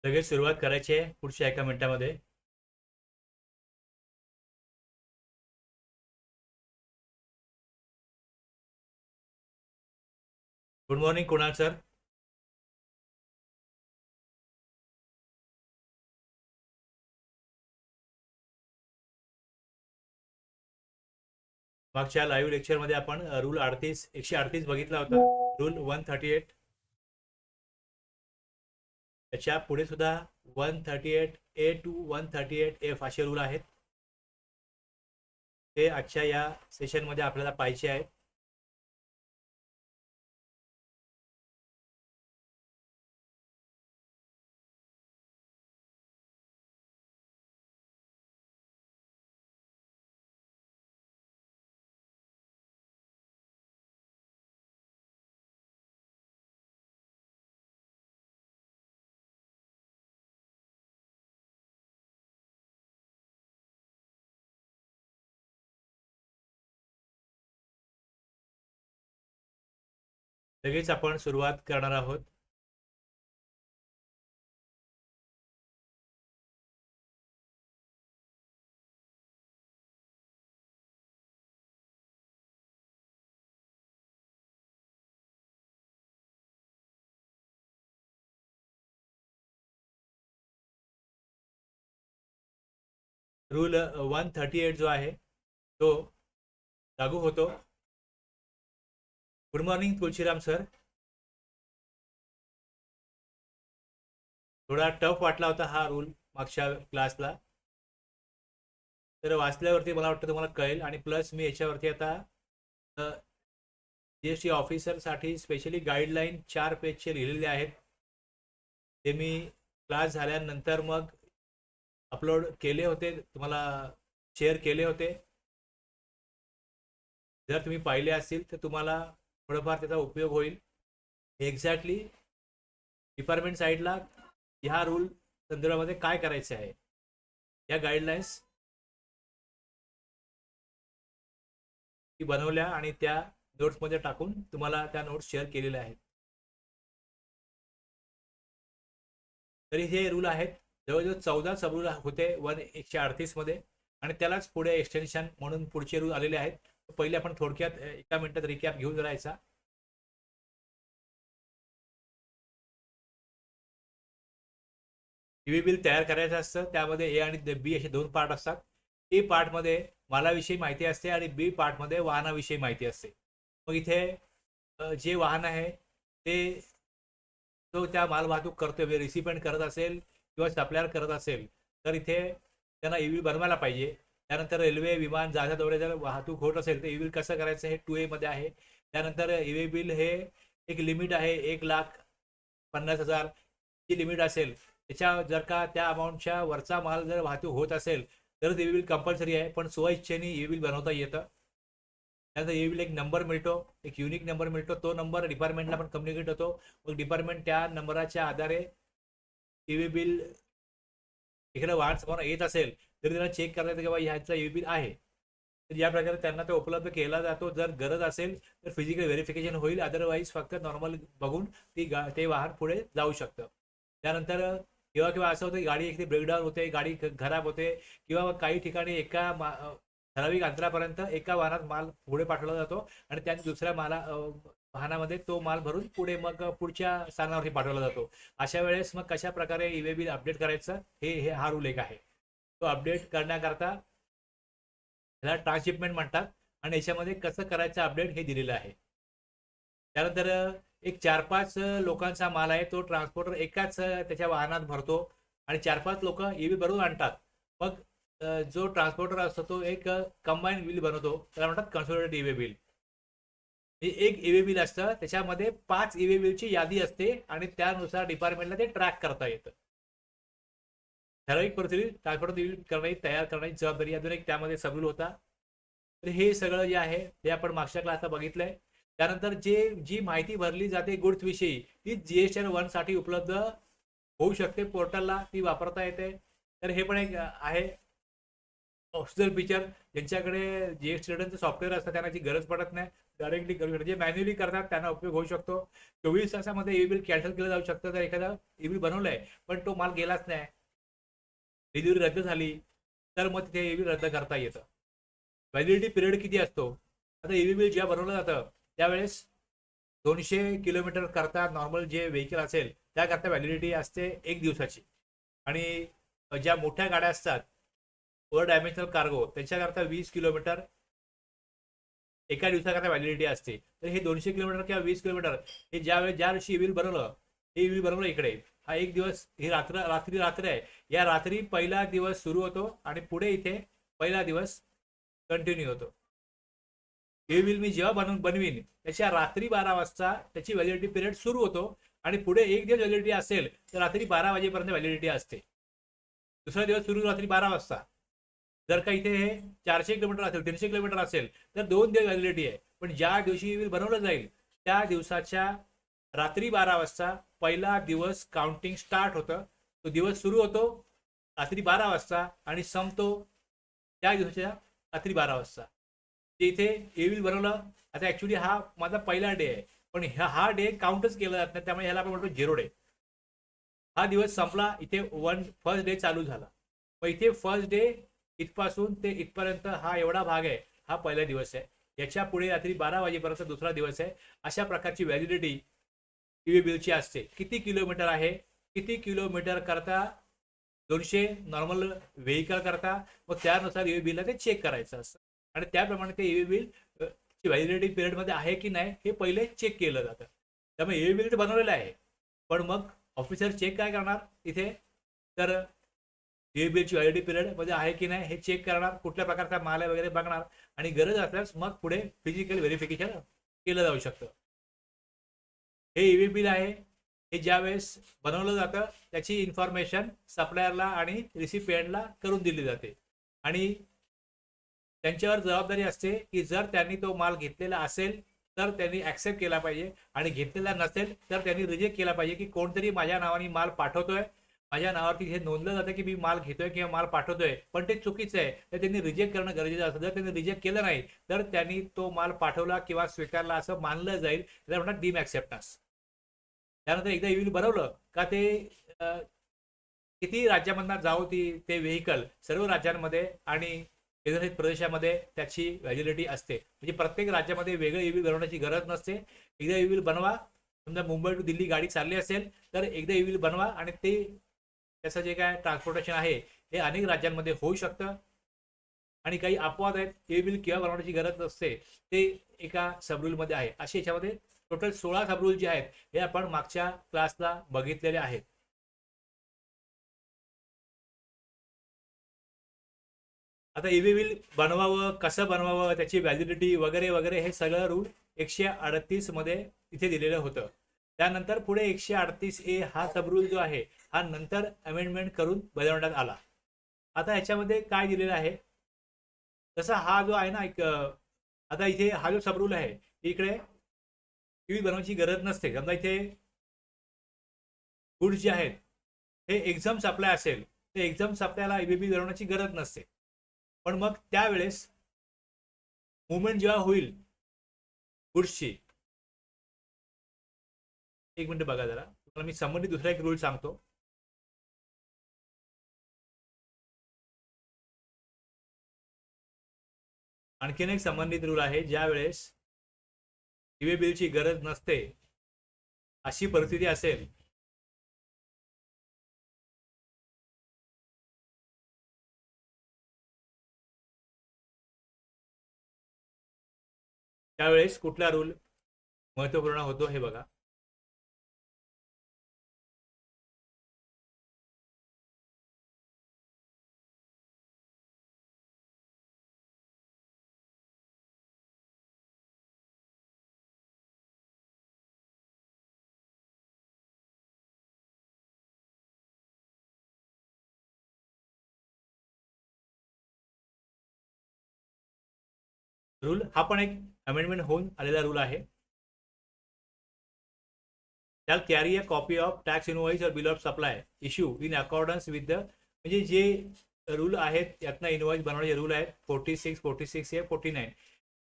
लगेच सुरुवात करायची आहे पुढच्या एका मिनिटामध्ये. Good morning Kunal sir. मागच्या लाईव्ह लेक्चरमध्ये आपण रूल 138 बघितला होता. रूल 138. त्याच्या पुढे सुद्धा 138A to 138F असे रूल आहेत. ते आजच्या या सेशनमध्ये आपल्याला पाहिजे आहेत. लगेच आपण सुरुवात करणार आहोत. रूल 138 जो आहे तो लागू होतो. Good morning Tulsiram sir. थोडा टफ वाटला होता हा रूल मागच्या क्लासला, तर वाचल्यावरती मला वाटतं तुम्हाला कळेल. आणि प्लस मी याच्यावरती आता GST ऑफिसरसाठी स्पेशली गाईडलाईन 4 पेजचे लिहिलेले आहेत. ते मी क्लास झाल्यानंतर मग अपलोड केले होते, तुम्हाला शेअर केले होते. जर तुम्ही पाहिले असतील तर तुम्हाला थोडंफार त्याचा उपयोग होईल. एक्झॅक्टली डिपार्टमेंट साईडला ह्या रूल संदर्भामध्ये काय करायचे आहे, या गाईडलाईन्स बनवल्या आणि त्या नोट्समध्ये टाकून तुम्हाला त्या नोट्स शेअर केलेल्या आहेत. तरी हे रूल आहेत जवळजवळ 14 सब रूल होते 138 मध्ये, आणि त्यालाच पुढे एक्सटेन्शन म्हणून पुढचे रूल आलेले आहेत. पहिले आपण थोडक्यात एका मिनिटात रिकॅप घेऊन राहायचा. ईव्ही बिल तयार करायचं असतं, त्यामध्ये ए आणि बी असे 2 पार्ट असतात. ए पार्टमध्ये मालाविषयी माहिती असते आणि बी पार्टमध्ये वाहनाविषयी माहिती असते. मग इथे जे वाहन आहे ते तो त्या माल वाहतूक करतोय, रिसिपेंट करत असेल किंवा सप्लायर करत असेल तर इथे त्यांना ईव्ही बनवायला पाहिजे. त्यानंतर रेल्वे, विमान, जहाजाद्वारे जर वाहतूक होत असेल तर ईव्ही कसं करायचं हे 2A मध्ये आहे. त्यानंतर ईव्ही बिल हे एक लिमिट आहे, 1,50,000 ची लिमिट असेल, त्याच्या जर का त्या अमाऊंटच्या वरचा माल जर वाहतूक होत असेल तर ईव्ही बिल कंपल्सरी आहे. पण स्वइच्छेने ईव्ही बिल बनवता येतं. त्यानंतर ईव्ही बिल एक नंबर मिळतो, एक युनिक नंबर मिळतो. तो नंबर डिपार्टमेंटला पण कम्युनिकेट होतो. मग डिपार्टमेंट त्या नंबराच्या आधारे ईव्ही बिल इकडे वाहन समोर येत असेल तरी त्यांना चेक करता येतं की बाबा ह्याचा ईव्ही बिल आहे. तर या प्रकारे त्यांना तो उपलब्ध केला जातो. जर गरज असेल तर फिजिकल व्हेरिफिकेशन होईल, अदरवाईज फक्त नॉर्मल बघून ते वाहन पुढे जाऊ शकतं. त्यानंतर केव्हा केव्हा असं होतं की गाडी एखादी ब्रेकडाऊन होते, गाडी खराब होते, किंवा काही ठिकाणी ठराविक अंतरापर्यंत एका वाहनात माल पुढे पाठवला जातो आणि त्याने दुसऱ्या वाहनामध्ये तो माल भरून पुढे मग पुढच्या स्थानावरती पाठवला जातो. अशा वेळेस मग कशा प्रकारे ईव्ही बिल अपडेट करायचं हे हा रूल एक आहे. तो अपडेट करण्याकरता त्याला ट्रान्सशिपमेंट म्हणतात आणि याच्यामध्ये कसं करायचं अपडेट हे दिलेलं आहे. त्यानंतर एक 4-5 लोकांचा माल आहे, तो ट्रान्सपोर्टर एकाच त्याच्या वाहनात भरतो आणि 4-5 लोक ईव्ही भरून आणतात. मग जो ट्रान्सपोर्टर असतो तो एक कंबाईन बिल बनवतो, त्याला म्हणतात कन्सोलिडेटेड ईव्ही बिल. एक ईव्ही बिल असतं, त्याच्यामध्ये 5 ईव्ही बिलची यादी असते आणि त्यानुसार डिपार्टमेंटला ते ट्रॅक करता येतं. ठराविक परिस्थितीत ट्रान्सपोर्टर तयार करण्याची जबाबदारी अजून एक त्यामध्ये सबरूल होता. तर हे सगळं जे आहे ते आपण मागच्या क्लासला बघितलंय. त्यानंतर जी माहिती भरली जाते गुड्स विषयी ती GSTR 1 साठी उपलब्ध होऊ शकते पोर्टलला, ती वापरता येते. तर हे पण एक आहे. ऑफिशियल फीचर ज्यांच्याकडे जे स्टुडंटचं सॉफ्टवेअर असतं त्यांना ची गरज पडत नाही, डायरेक्टली करू शकतो. जे मॅन्युअली करतात त्यांना उपयोग होऊ शकतो. 24 तासामध्ये ई बिल कॅन्सल केलं जाऊ शकतं. जर एखादा ई बिल बनवलंय पण तो माल गेलाच नाही, डिलिव्हरी रद्द झाली, तर मग तिथे ई बिल रद्द करता येतं. व्हॅलिडिटी पिरियड किती असतो? आता ई बिल जेव्हा बनवलं जातं त्यावेळेस 200 किलोमीटर करता नॉर्मल जे व्हेकल असेल त्याकरता व्हॅलिडिटी असते 1 दिवसाची. आणि ज्या मोठ्या गाड्या असतात ओव्हर डायमेन्शनल कार्गो त्यांच्याकरता 20 किलोमीटर एका दिवसाकरता व्हॅलिडिटी असते. तर हे 200 किलोमीटर किंवा 20 किलोमीटर हे ज्या दिवशी ई बनवलं, हे ई बनवलं इकडे, हा एक दिवस, ही रात्र आहे. या रात्री पहिला दिवस सुरू होतो आणि पुढे इथे पहिला दिवस कंटिन्यू होतो. हे मी जेव्हा बनवीन त्याच्या रात्री 12 वाजता त्याची व्हॅलिडिटी पिरियड सुरू होतो आणि पुढे एक दिवस व्हॅलिडिटी असेल तर रात्री 12 वाजेपर्यंत व्हॅलिडिटी असते. दुसरा दिवस सुरू रात्री 12 वाजता. जर का इथे हे 400 किलोमीटर असेल, 300 किलोमीटर असेल तर 2 दिवस व्हॅलिडिटी आहे. पण ज्या दिवशी बिल बनवलं जाईल त्या दिवसाच्या रात्री 12 वाजता पहिला दिवस काउंटिंग स्टार्ट होतं. तो दिवस सुरू होतो रात्री 12 वाजता आणि संपतो त्या दिवसाच्या रात्री 12 वाजता. ते इथे एविल बनवलं. आता ऍक्च्युली हा माझा पहिला डे आहे, पण हा डे काउंटच केला जात नाही, त्यामुळे ह्याला आपण म्हणतो 0 डे. हा दिवस संपला, इथे फर्स्ट डे चालू झाला. मग इथे फर्स्ट डे इथपासून ते इथपर्यंत हा एवढा भाग आहे, हा पहिला दिवस आहे. याच्या पुढे रात्री 12 वाजेपर्यंत दुसरा दिवस आहे. अशा प्रकारची व्हॅलिडिटी ईव्ही बिलची असते. किती किलोमीटर आहे, किती किलोमीटर करता 200 नॉर्मल व्हेकल करता, मग त्यानुसार ईव्ही बिलला ते चेक करायचं असतं आणि त्याप्रमाणे ते ईव्ही बिल व्हॅलिडिटी पिरियडमध्ये आहे की नाही हे पहिले चेक केलं जातं. त्यामुळे ईव्ही बिल बनवलेलं आहे, पण मग ऑफिसर चेक काय करणार इथे, तर ईव्ही बिलची व्हॅलिडिटी पिरियड मध्ये आहे की नाही हे चेक करणार, कुठल्या प्रकारचा माल आहे वगैरे बघणार आणि गरज असल्यास मग पुढे फिजिकल व्हेरिफिकेशन केलं जाऊ शकतं. हे ईव्ही बिल आहे, हे ज्या वेळेस बनवलं जातं त्याची इन्फॉर्मेशन सप्लायरला आणि रिसिपियंटला करून दिली जाते आणि त्यांच्यावर जबाबदारी असते की जर त्यांनी तो माल घेतलेला असेल तर त्यांनी ऍक्सेप्ट केला पाहिजे आणि घेतलेला नसेल तर त्यांनी रिजेक्ट केला पाहिजे. की कोणतरी माझ्या नावाने माल पाठवतोय, माझ्या नावावरती हे नोंदलं जातं की मी माल घेतोय किंवा माल पाठवतोय, पण ते चुकीचं आहे, तर त्यांनी रिजेक्ट करणं गरजेचं असतं. जर त्यांनी रिजेक्ट केलं नाही तर त्यांनी तो माल पाठवला किंवा स्वीकारला असं मानलं जाईल, त्याला म्हणतात डीम ऍक्सेप्टन्स. त्यानंतर एकदा ईव्ही बनवलं का ते किती राज्यामधनं जाऊ ते व्हेकल सर्व राज्यांमध्ये आणि केंद्रशासित प्रदेशामध्ये त्याची व्हॅलिडिटी असते. म्हणजे प्रत्येक राज्यामध्ये वेगळं ईव्ही बनवण्याची गरज नसते. एकदा ईव्ही बनवा, समजा मुंबई टू दिल्ली गाडी चालली असेल तर एकदा ईव्ही बनवा आणि ते त्याचं जे काय ट्रान्सपोर्टेशन आहे हे अनेक राज्यांमध्ये होऊ शकतं. आणि काही अपवाद आहेत, ईव्ही केव्हा बनवण्याची गरज नसते ते एका सबरूलमध्ये आहे. असे याच्यामध्ये टोटल 16 सबरूल जे आहेत हे आपण मागच्या क्लासला बघितलेले आहेत. आता ईव्ही बिल बनवावं, कसं बनवावं, त्याची व्हॅलिडिटी वगैरे वगैरे हे सगळं रूल 138 मध्ये इथे दिलेलं होतं. त्यानंतर पुढे 138A हा सबरूल जो आहे हा नंतर अमेंडमेंट करून बनवण्यात आला. आता ह्याच्यामध्ये काय दिलेलं आहे, तसा हा जो आहे ना एक आता इथे हा जो सबरूल आहे इकडे ईव्ही बनवायची गरज नसते. समजा इथे गुड्स जे आहेत हे एक्झाम सप्लाय असेल तर एक्झाम सप्लायला ईव्ही बनवण्याची गरज नसते. पण मग त्यावेळेस मुवमेंट जेव्हा होईल गुड्सची, एक मिनिट बघा जरा, तुम्हाला मी संबंधित दुसरा एक रूल सांगतो. आणखीन एक संबंधित रूल आहे, ज्या वेळेस ईव्ही बिलची गरज नसते अशी परिस्थिती असेल त्यावेळेस कुठला रूल महत्वपूर्ण होतो हे बघा. रूल हा पण एक अमेंडमेंट होऊन आलेला रूल आहे. shall carry a copy of tax invoice or bill of supply issue in accordance with the, म्हणजे जे रूल आहेत, यातनं इनवॉइस बनवण्याचे रूल आहेत 46, 46 ए 49.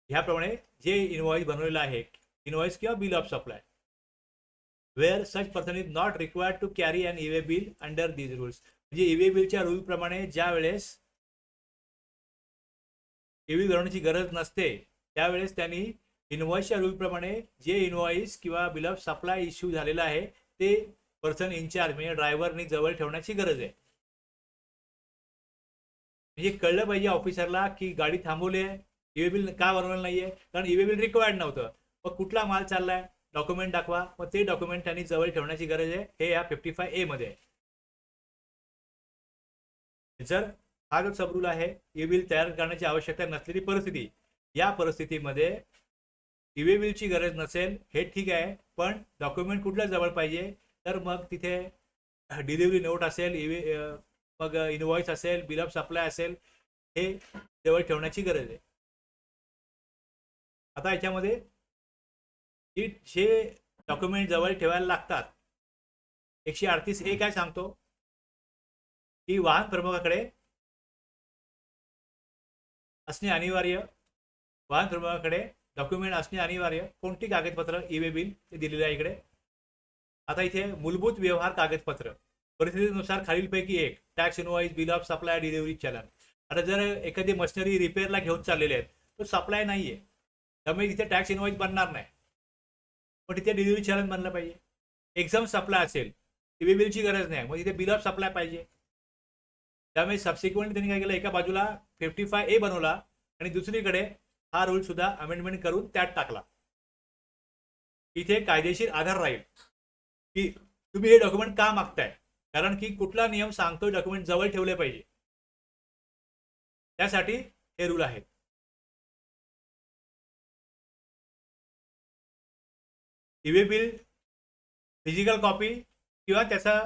ह्याप्रमाणे जे इनवॉइस बनवलेलं आहे, इनवॉइस किंवा bill of supply, where such person is not required to carry an e-way bill under these rules. म्हणजे ईवे बिलच्या रूल प्रमाणे ज्या वेळेस ईवे बनवण्याची गरज नसते त्यावेळेस त्यांनी इनवॉइसच्या रूल प्रमाणे जे इनवॉइस किंवा बिल ऑफ सप्लाय इश्यू झालेलं आहे ते पर्सन इन्चार्ज म्हणजे ड्रायव्हरनी जवळ ठेवण्याची गरज आहे. म्हणजे कळलं पाहिजे ऑफिसरला की गाडी थांबवली आहे, ईवे बिल का बनवलं नाहीये, कारण ईवे बिल रिक्वायर्ड नव्हतं. मग कुठला माल चाललाय, डॉक्युमेंट दाखवा, मग ते डॉक्युमेंट त्यांनी जवळ ठेवण्याची गरज आहे. हे या 55A मध्ये आहे. जर हा जो सब रूल आहे, ईवे बिल तयार करण्याची आवश्यकता नसलेली परिस्थिती, या परिस्थितीमध्ये ईवे बिलची गरज नसेल हे ठीक आहे, पण डॉक्युमेंट कुठल्या जवळ पाहिजे, तर मग तिथे डिलिव्हरी नोट असेल, मग इनवॉइस असेल, बिल ऑफ सप्लाय असेल, हे जवळ ठेवण्याची गरज आहे. आता याच्यामध्ये जे डॉक्युमेंट जवळ ठेवायला लागतात, 138A काय सांगतो की वाहन प्रमुखाकडे असणे अनिवार्य, वाहन प्रमुखाकडे डॉक्युमेंट असणे अनिवार्य. कोणती कागदपत्र, ईवे बिल ते दिलेलं आहे इकडे. आता इथे मूलभूत व्यवहार कागदपत्र, परिस्थितीनुसार खालीलपैकी एक, tax invoice, bill of supply, delivery चलन. आता जर एखादी मशिनरी रिपेअरला घेऊन चाललेले आहेत, तो सप्लाय नाहीये, त्यामुळे तिथे टॅक्स इनवॉइस बनणार नाही, पण तिथे डिलिव्हरी चलन बनलं पाहिजे. एक्झाम सप्लाय असेल, ईवे बिलची गरज नाही, मग तिथे बिल ऑफ सप्लाय पाहिजे. त्यामुळे सबसिक्वेंट त्यांनी काय केलं, एका बाजूला 55A बनवला आणि दुसरीकडे हा रूल सुद्धा अमेंडमेंट करून त्यात टाकला. इथे कायदेशीर आधार राहील की तुम्ही हे डॉक्युमेंट का मागताय, कारण की कुठला नियम सांगतोय डॉक्युमेंट जवळ ठेवले पाहिजे, त्यासाठी हे रूल आहेत. ईवे बिल फिजिकल कॉपी किंवा त्याचा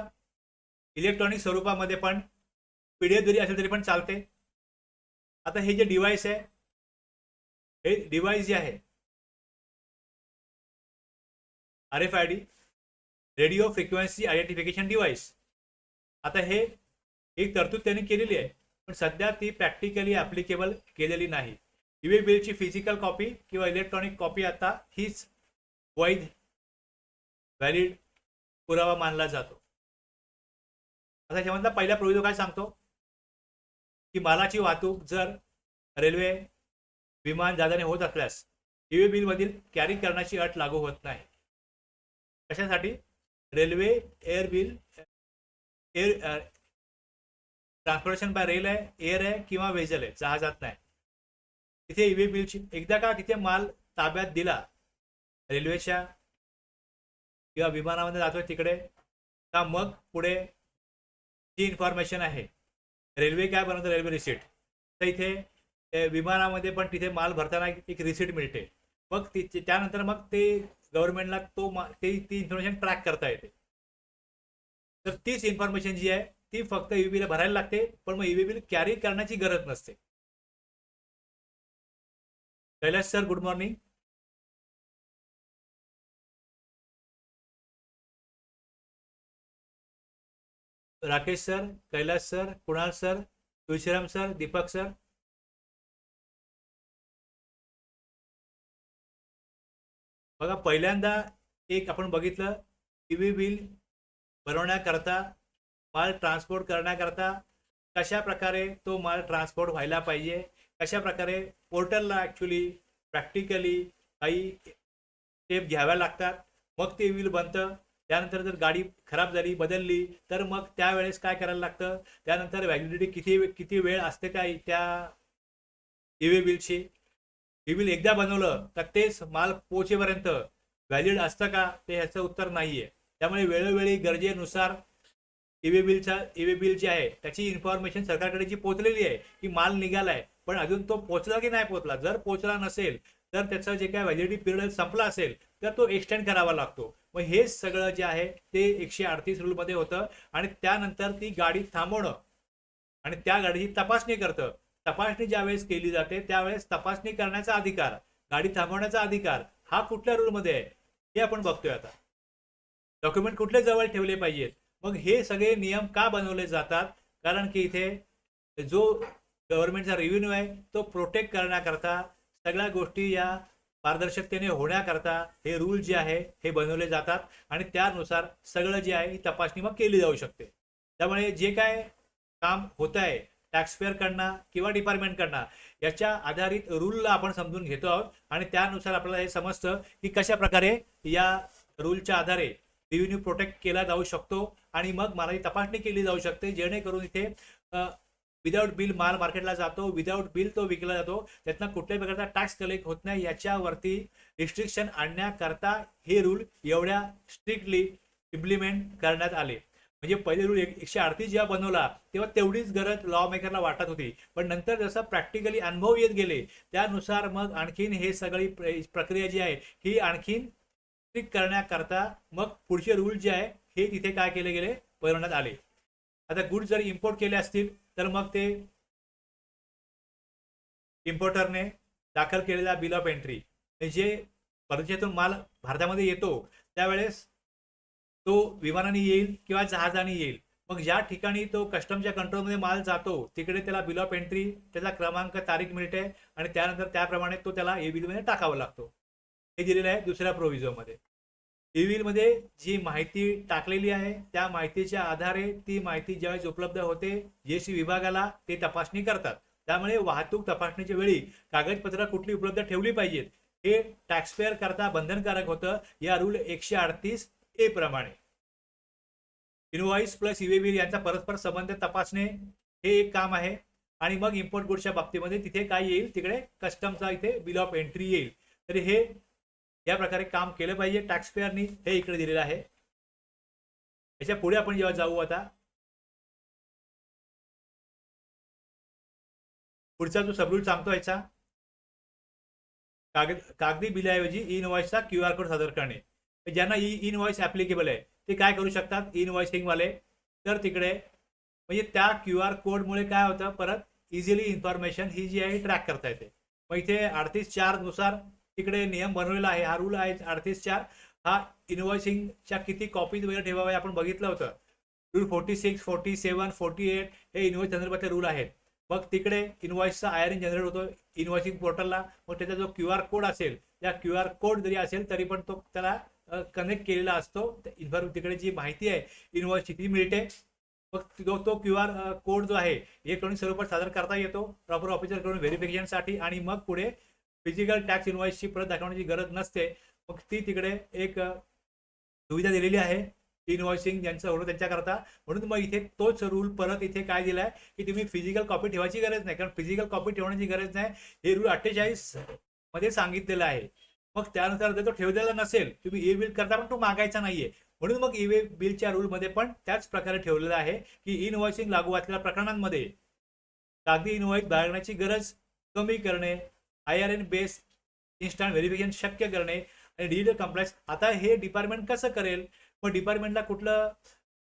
इलेक्ट्रॉनिक स्वरूपामध्ये पण PDF जरी असेल तरी पण चालते. आता हे जे डिव्हाइस आहे, हे डिव्हाइस जे आहे RFID, radio frequency identification device, आता हे एक तरतूद त्यांनी केलेली आहे, पण सध्या ती प्रॅक्टिकली ॲप्लिकेबल केलेली नाही. ईवे बिलची फिजिकल कॉपी किंवा इलेक्ट्रॉनिक कॉपी आता हीच वैध व्हॅलिड पुरावा मानला जातो. आता ह्यामधला पहिला प्रोविजो काय सांगतो की मालाची वाहतूक जर रेल्वे, विमान, जहाजाने होत असल्यास ईवे बिल मधील कॅरी करण्याची अट लागू होत नाही. कशासाठी? Railway, air bill, air transportation bye rail आहे, एअर आहे किंवा वेजल आहे, जहाजात नाही. तिथे ईवे बिलची एकदा का तिथे माल ताब्यात दिला, रेल्वेच्या किंवा विमानामध्ये जातोय तिकडे, का मग पुढे जी इन्फॉर्मेशन आहे, रेल्वे काय बनवतं, रेल्वे रिसिट, तर इथे विमानामध्ये पण तिथे माल भरताना एक रिसिट मिळते. मग त्यानंतर मग ते गव्हर्नमेंटला ती इन्फॉर्मेशन ट्रॅक करता येते. तर तीच इन्फॉर्मेशन जी आहे ती फक्त ईवे बिल भरायला लागते, पण मग ईवे बिल कॅरी करण्याची गरज नसते. Kailash sir, good morning. Rakesh sir, Kailash sir, Kunal sir, Tulshiram sir, Deepak sir. बघा, पहिल्यांदा एक आपण बघितलं, ईवे बिल बनवण्याकरता, माल ट्रान्सपोर्ट करण्याकरता कशा प्रकारे तो माल ट्रान्सपोर्ट व्हायला पाहिजे, कशा प्रकारे पोर्टलला ॲक्च्युली प्रॅक्टिकली काही स्टेप घ्याव्या लागतात, मग ते ईवे बिल बनतं. त्यानंतर जर गाडी खराब झाली, बदलली, तर मग त्यावेळेस काय करायला लागतं, त्यानंतर व्हॅलिडिटी किती वेळ असते त्या ईवे बिलची. ईवे बिल एकदा बनवलं तर तेच माल पोहोचेपर्यंत व्हॅलिड असतं का, ते ह्याचं उत्तर नाहीये. त्यामुळे वेळोवेळी गरजेनुसार ईवे बिल जे आहे त्याची इन्फॉर्मेशन सरकारकडे जी पोहोचलेली आहे की माल निघालाय, पण अजून तो पोहोचला की नाही पोहोचला, जर पोहोचला नसेल तर त्याचं जे काय व्हॅलिडिटी पिरियड संपला असेल तर तो एक्सटेंड करावा लागतो. मग हे सगळं जे आहे ते 138 रूलमध्ये होतं. आणि त्यानंतर ती गाडी थांबवणं आणि त्या गाडीची तपासणी करतं. तपासणी ज्यावेळेस केली जाते त्यावेळेस तपासणी करण्याचा अधिकार, गाडी थांबवण्याचा अधिकार हा कुठल्या रूलमध्ये आहे हे आपण बघतोय. आता डॉक्युमेंट कुठले जवळ ठेवले पाहिजेत, मग हे सगळे नियम का बनवले जातात, कारण की इथे जो गव्हर्नमेंटचा रेव्हेन्यू आहे तो प्रोटेक्ट करण्याकरता सगळ्या गोष्टी या पारदर्शकतेने होण्याकरता हे रूल जे आहे हे बनवले जातात आणि त्यानुसार सगळं जे आहे ही तपासणी मग केली जाऊ शकते. त्यामुळे जे काय काम होत आहे टॅक्सपेअरकडनं किंवा डिपार्टमेंटकडनं याच्या आधारित रूलला आपण समजून घेतो आहोत आणि त्यानुसार आपल्याला हे समजतं की कशा प्रकारे या रूलच्या आधारे रेव्हेन्यू प्रोटेक्ट केला जाऊ शकतो आणि मग मला ही तपासणी केली जाऊ शकते जेणेकरून इथे विदाऊट बिल माल मार्केटला जातो, विदाऊट बिल तो विकला जातो, त्यातनं कुठल्याही प्रकारचा टॅक्स कलेक्ट होत नाही. याच्यावरती रिस्ट्रिक्शन आणण्याकरता हे रूल एवढ्या स्ट्रिक्टली इम्प्लिमेंट करण्यात आले. म्हणजे पहिले रूल 138 जेव्हा बनवला तेव्हा तेवढीच गरज लॉ मेकरला वाटत होती, पण नंतर जसं प्रॅक्टिकली अनुभव येत गेले त्यानुसार मग आणखीन हे सगळी प्रक्रिया जी आहे ही आणखीन स्ट्रिक्ट करण्याकरता मग पुढचे रूल जे आहे हे तिथे काय केले गेले बनवण्यात आले. आता गुड जर इम्पोर्ट केले असतील तर मग ते इम्पोर्टरने दाखल केलेला बिल ऑफ एंट्री जे परदेशातून माल भारतामध्ये येतो त्यावेळेस तो विमानाने येईल किंवा जहाजाने येईल. मग ज्या ठिकाणी तो कस्टमच्या कंट्रोलमध्ये माल जातो तिकडे त्याला बिल ऑफ एंट्री त्याचा क्रमांक तारीख मिळते आणि त्यानंतर त्याप्रमाणे तो त्याला ई बिलमध्ये टाकावा लागतो. हे दिलेलं आहे दुसऱ्या प्रोव्हिजनमध्ये. ई बिलमध्ये जी माहिती टाकलेली आहे त्या माहितीच्या आधारे ती माहिती ज्यावेळेस उपलब्ध होते जीएसटी विभागाला ते तपासणी करतात. त्यामुळे वाहतूक तपासणीच्या वेळी कागदपत्र कुठली उपलब्ध ठेवली पाहिजेत हे टॅक्सपेअर करता बंधनकारक होतं या रूल 138A प्रमाणे. इनवॉइस प्लस ई बिल यांचा परस्पर संबंध तपासणे हे एक काम आहे आणि मग इम्पोर्ट गुड्सच्या बाबतीमध्ये तिथे काय येईल तिकडे कस्टमचा इथे बिल ऑफ एंट्री येईल. तर हे या प्रकारे काम केलं पाहिजे टॅक्सपेअरनी हे इकडे दिलेलं आहे. याच्या पुढे आपण जेव्हा जाऊ आता पुढचा जो सबरूल सांगतो याचा कागदी बिलाऐवजी ई इनवॉइसचा QR कोड सादर करणे. ज्यांना ई इनवॉइस ऍप्लिकेबल आहे ते काय करू शकतात ई इनवॉइसिंग वाले तर तिकडे म्हणजे त्या QR कोडमुळे काय होतं परत इझिली इन्फॉर्मेशन ही जी आहे ट्रॅक करता येते. मग इथे 38(4) नुसार तिकडे नियम बनवलेला आहे. हा रूल आहे 38(4). हा इनवॉइसिंगच्या किती कॉपीज वगैरे ठेवावे आपण बघितलं होतं. रूल 46, 47, 48 हे इनवॉइस संदर्भातले रूल आहेत. मग तिकडे इनवॉइसचा IRN जनरेट होतो इनवॉइसिंग पोर्टलला. मग त्याचा जो QR कोड असेल त्या QR कोड जरी असेल तरी पण तो त्याला कनेक्ट केलेला असतो. तिकडे जी माहिती आहे इनवॉइसची ती मिळते. मग तो QR कोड जो आहे इलेक्ट्रॉनिक स्वरूपात सादर करता येतो प्रॉपर ऑफिसरकडून व्हेरिफिकेशनसाठी आणि मग पुढे फिजिकल टॅक्स इनवॉइसची परत दाखवण्याची गरज नसते. मग ती तिकडे एक सुविधा दिलेली आहे इनवॉइसिंग ज्यांचं होतं त्यांच्याकरता. म्हणून मग इथे तोच रूल परत इथे काय दिलाय की तुम्ही फिजिकल कॉपी ठेवायची गरज नाही कारण फिजिकल कॉपी ठेवण्याची गरज नाही हे रूल 48 मध्ये सांगितलेलं आहे. मग त्यानुसार जर तो ठेवलेला नसेल तुम्ही ई बिल करता पण तो मागायचा नाहीये. म्हणून मग ई बिलच्या रूलमध्ये पण त्याच प्रकारे ठेवलेलं आहे की इनवॉइसिंग लागू असलेल्या प्रकरणांमध्ये कागदी इनवॉइस बाळगण्याची गरज कमी करणे, IRN बेस इन्स्टंट व्हेरिफिकेशन शक्य करणे आणि डिजिटल कंप्लायन्स. आता हे डिपार्टमेंट कसं करेल मग डिपार्टमेंटला कुठलं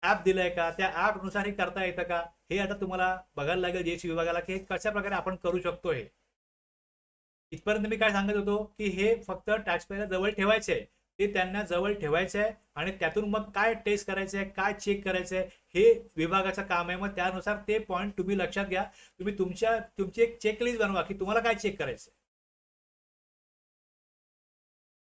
ऍप दिलंय का त्या ऍपनुसार हे करता येतं का हे आता तुम्हाला बघायला लागेल जीएसटी विभागाला की हे कशा प्रकारे आपण करू शकतो. हे इथपर्यंत मी काय सांगत होतो की हे फक्त टॅक्सपेअरला जवळ ठेवायचे आहे ते त्यांना जवळ ठेवायचं आहे आणि त्यातून मग काय टेस्ट करायचं आहे काय चेक करायचं आहे हे विभागाचं काम आहे. मग त्यानुसार ते पॉईंट तुम्ही लक्षात घ्या. तुम्ही तुमची एक चेकलिस्ट बनवा की तुम्हाला काय चेक करायचं.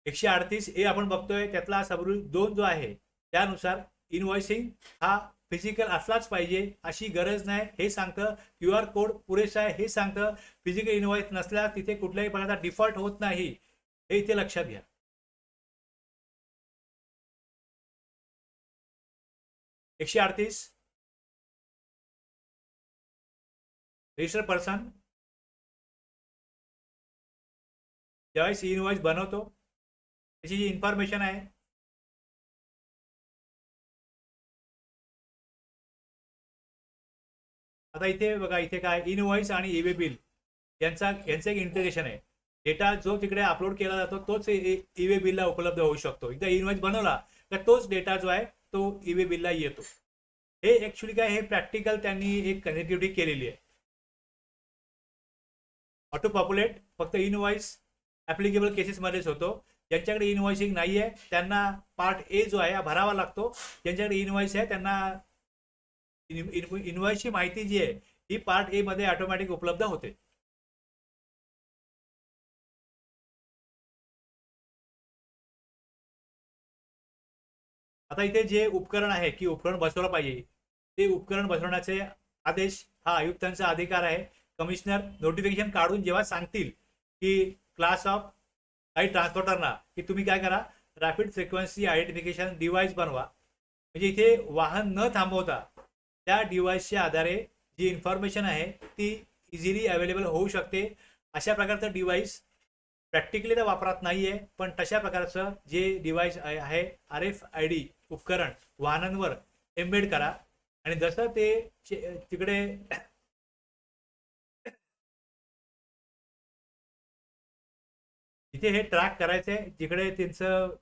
138A आपण बघतोय त्यातला सबरूल 2 जो आहे त्यानुसार इनवॉइसिंग हा फिजिकल असलाच पाहिजे अशी गरज नाही हे सांगतं. QR कोड पुरेसा आहे हे सांगतं. फिजिकल इनवॉइस नसल्यास तिथे कुठल्याही प्रकारचा डिफॉल्ट होत नाही हे इथे लक्षात घ्या. 138 रजिस्टर्ड पर्सन ज्यावेळेस इनवॉइस बनवतो त्याची जी इन्फॉर्मेशन आहे आता इथे बघा इथे काय इनवॉइस आणि ई बिल यांचं एक इंटिग्रेशन आहे. डेटा जो तिकडे अपलोड केला जातो तोच ई बिलला उपलब्ध होऊ शकतो. एकदा इनवॉइस बनवला तर तोच डेटा जो आहे तो ई बिलला येतो. हे ऍक्च्युली काय हे प्रॅक्टिकल त्यांनी एक कनेक्टिव्हिटी केलेली आहे. ऑटो पॉप्युलेट फक्त इनवॉइस ऍप्लिकेबल केसेसमध्येच होतो. ज्यांच्याकडे इनवॉइसिंग नाही आहे त्यांना पार्ट A जो आहे भरावा लागतो. ज्यांच्याकडे इनवॉइस आहे त्यांना इनवॉइसची माहिती जी आहे ही पार्ट ए मध्ये ऑटोमॅटिक उपलब्ध होते. आता इथे जे उपकरण आहे की उपकरण बसवलं पाहिजे, ते उपकरण बसवण्याचे आदेश हा आयुक्तांचा अधिकार आहे. कमिशनर नोटिफिकेशन काढून जेव्हा सांगतील की क्लास ऑफ काही ट्रान्सपोर्टरना की तुम्ही काय करा, रॅपिड फ्रिक्वेन्सी आयडेंटिफिकेशन डिव्हाइस बनवा, म्हणजे इथे वाहन न थांबवता त्या डिव्हाइसच्या आधारे जी इन्फॉर्मेशन आहे ती इझिली अवेलेबल होऊ शकते. अशा प्रकारचं डिव्हाइस प्रॅक्टिकली तर वापरात नाहीये, पण तशा प्रकारचं जे डिव्हाइस आहे RFID उपकरण वाहनांवर एम्बेड करा. आणि जसं ते तिकडे तिथे हे ट्रॅक करायचे, जिकडे त्यांचं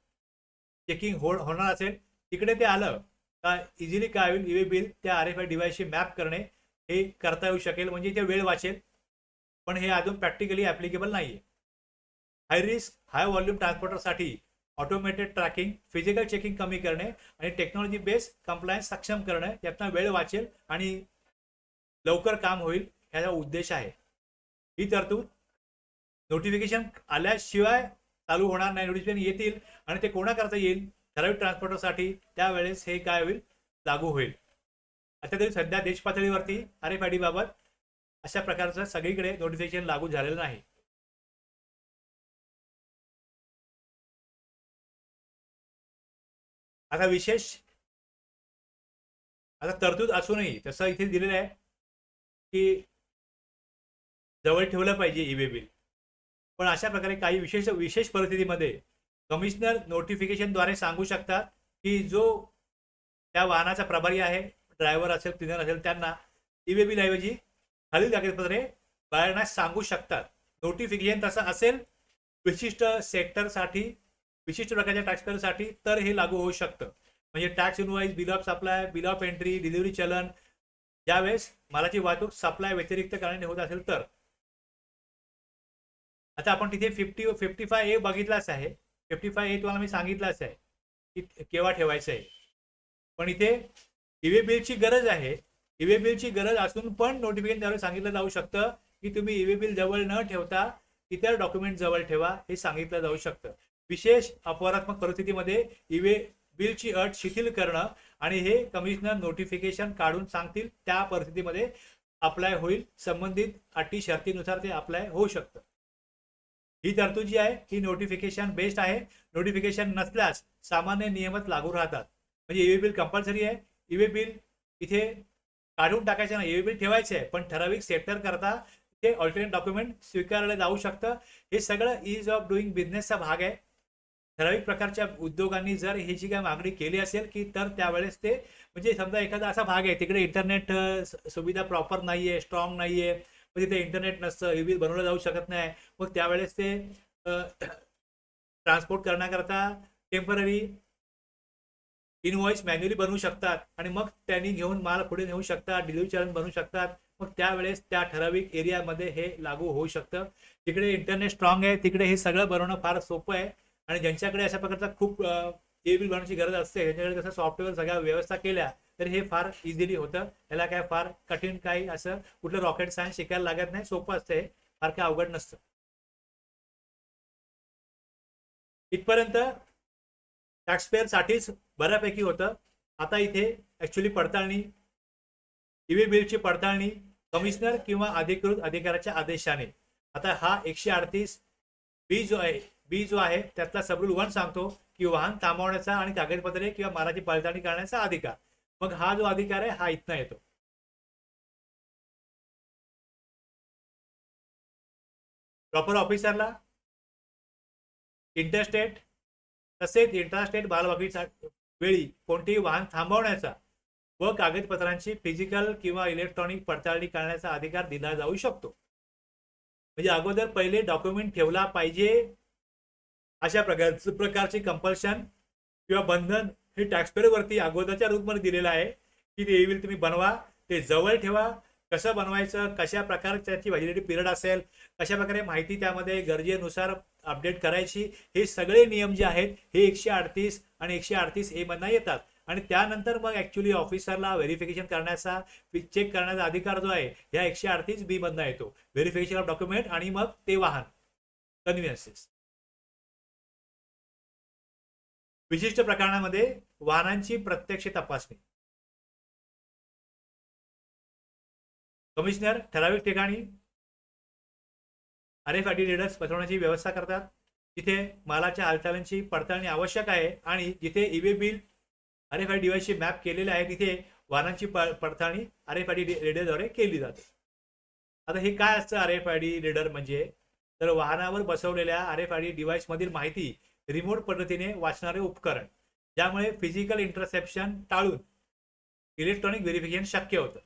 चेकिंग होणार असेल तिकडे ते आलं का इझिली काय होईल, ईवे बिल त्या RFID डिव्हाइसशी मॅप करणे हे करता येऊ शकेल, म्हणजे इथे वेळ वाचेल. पण हे अजून प्रॅक्टिकली ऍप्लिकेबल नाहीये. हाय रिस्क हाय व्हॉल्यूम ट्रान्सपोर्टरसाठी ऑटोमेटेड ट्रॅकिंग, फिजिकल चेकिंग कमी करणे आणि टेक्नॉलॉजी बेस्ड कंप्लायन्स सक्षम करणे, यातनं वेळ वाचेल आणि लवकर काम होईल, ह्याचा उद्देश आहे. ही तरतूद नोटिफिकेशन आल्याशिवाय चालू होणार नाही. नोटिफिकेशन येतील आणि ते कोणा करता येईल, ठराविक ट्रान्सपोर्टरसाठी, त्यावेळेस हे काय होईल, लागू होईल. आता तरी सध्या देश पातळीवरती RFID बाबत अशा प्रकारचं सगळीकडे नोटिफिकेशन लागू झालेलं नाही. आता विशेष आता तरतूद असूनही तसं इथे दिलेलं आहे की जवळ ठेवलं पाहिजे ईवे बिल. पण अशा प्रकारे काही विशेष परिस्थितीमध्ये कमिशनर नोटिफिकेशनद्वारे सांगू शकतात की जो त्या वाहनाचा प्रभारी आहे, ड्रायव्हर असेल, क्लिनर असेल, त्यांना ईवे बिल ऐवजी खालील कागदपत्रे बाळगण्यास सांगू शकतात. नोटिफिकेशन तसं असेल विशिष्ट सेक्टरसाठी, विशिष्ट प्रकारच्या टॅक्सपेअरसाठी, तर हे लागू होऊ शकतं. म्हणजे tax invoice, bill of supply, bill of entry, delivery चलन, ज्यावेळेस मालाची वाहतूक सप्लाय व्यतिरिक्त करणे होत असेल तर. आता आपण तिथे 55A बघितलाच आहे. 55A तुम्हाला मी सांगितलंच आहे की केव्हा ठेवायचं आहे. पण इथे ईवे बिलची गरज आहे. ईवे बिलची गरज असून पण नोटिफिकेशनद्वारे सांगितलं जाऊ शकतं की तुम्ही ईवे बिल जवळ न ठेवता इतर डॉक्युमेंट जवळ ठेवा, हे सांगितलं जाऊ शकतं. विशेष अपवादात्मक परिस्थितीमध्ये ईवे बिलची अट शिथिल करणं आणि हे कमिशनर नोटिफिकेशन काढून सांगतील त्या परिस्थितीमध्ये अप्लाय होईल. संबंधित अटी शर्तीनुसार ते अप्लाय होऊ शकतं. ही तरतूद जी आहे ही नोटिफिकेशन बेस्ड आहे. नोटिफिकेशन नसल्यास सामान्य नियमच लागू राहतात. म्हणजे ईवे बिल कंपल्सरी आहे. ईवे बिल इथे काढून टाकायचं नाही, ईवे बिल ठेवायचे आहे, पण ठराविक सेक्टर करता ते ऑल्टरनेट डॉक्युमेंट स्वीकारले जाऊ शकतं. हे सगळं ईज ऑफ डुईंग बिझनेसचा भाग आहे. ठराविक प्रकारच्या उद्योगांनी जर ही जी काय मागणी केली असेल की तर त्यावेळेस ते, म्हणजे समजा एखादा असा भाग आहे तिकडे इंटरनेट सुविधा प्रॉपर नाहीये, स्ट्रॉंग नाहीये, मग तिथे इंटरनेट नसतं, ईवे बिल बनवलं जाऊ शकत नाही, मग त्यावेळेस ते ट्रान्सपोर्ट करण्याकरता टेम्पररी इनवॉइस मॅन्युअली बनवू शकतात आणि मग त्यांनी घेऊन माल पुढे नेऊ शकतात, डिलिव्हरी चलन बनवू शकतात. मग त्यावेळेस त्या ठराविक एरियामध्ये हे लागू होऊ शकतं. जिकडे इंटरनेट स्ट्रॉंग आहे तिकडे हे सगळं बनवणं फार सोपं आहे. आणि ज्यांच्याकडे अशा प्रकारचा खूप ईवे बिल बनवण्याची गरज असते, त्यांच्याकडे कसं सॉफ्टवेअर सगळ्या व्यवस्था केल्या तर हे फार इझिली होतं. याला काय फार कठीण काही असं कुठलं रॉकेट सायन्स शिकायला लागत नाही, सोपं असतं हे, फार काय अवघड नसतं. इथपर्यंत टॅक्सपेअरसाठीच बऱ्यापैकी होतं. आता इथे ऍक्च्युली पडताळणी, ईवे बिलची पडताळणी कमिशनर किंवा अधिकृत अधिकाऱ्याच्या आदेशाने. आता हा 138B जो आहे त्यातला सबरूल 1 सांगतो की वाहन थांबवण्याचा आणि कागदपत्रे किंवा मालाची पडताळणी करण्याचा अधिकार. मग हा जो अधिकार आहे हा इथनं येतो. प्रॉपर ऑफिसरला इंटरस्टेट तसेच इंट्रास्टेट मालवाहतुकीच्या वेळी कोणतेही वाहन थांबवण्याचा व कागदपत्रांची फिजिकल किंवा इलेक्ट्रॉनिक पडताळणी करण्याचा अधिकार दिला जाऊ शकतो. म्हणजे अगोदर पहिले डॉक्युमेंट ठेवला पाहिजे. अशा प्रकारची कंपल्शन किंवा बंधन हे टॅक्सपेअरवरती अगोदरच्या रूपमध्ये दिलेलं आहे की ते बिल तुम्ही बनवा, ते जवळ ठेवा. कसं बनवायचं, कशा प्रकारची त्याची व्हॅलिडिटी पिरियड असेल, कशा प्रकारे माहिती त्यामध्ये गरजेनुसार अपडेट करायची, हे सगळे नियम जे आहेत हे 138 आणि 138A मधनं येतात. आणि त्यानंतर मग ऍक्च्युली ऑफिसरला व्हेरिफिकेशन करण्याचा चेक करण्याचा अधिकार जो आहे ह्या 138B मधनं येतो. व्हेरिफिकेशन ऑफ डॉक्युमेंट आणि मग ते वाहन कन्व्हिन्सेस. विशिष्ट प्रकरणामध्ये वाहनांची प्रत्यक्ष तपासणी. कमिशनर ठराविक ठिकाणी RFID रीडर्स बसवण्याची व्यवस्था करतात जिथे मालाच्या हालचालींची पडताळणी आवश्यक आहे आणि जिथे ईवे बिल RFID डिव्हाइसशी मॅप केलेले आहे तिथे वाहनांची पडताळणी RFID रीडरद्वारे केली जाते. आता हे काय असतं RFID रीडर म्हणजे? तर वाहनावर बसवलेल्या RFID डिव्हाइस मधील माहिती रिमोट पद्धतीने वाचणारे उपकरण, ज्यामुळे फिजिकल इंटरसेप्शन टाळून इलेक्ट्रॉनिक व्हेरिफिकेशन शक्य होतं.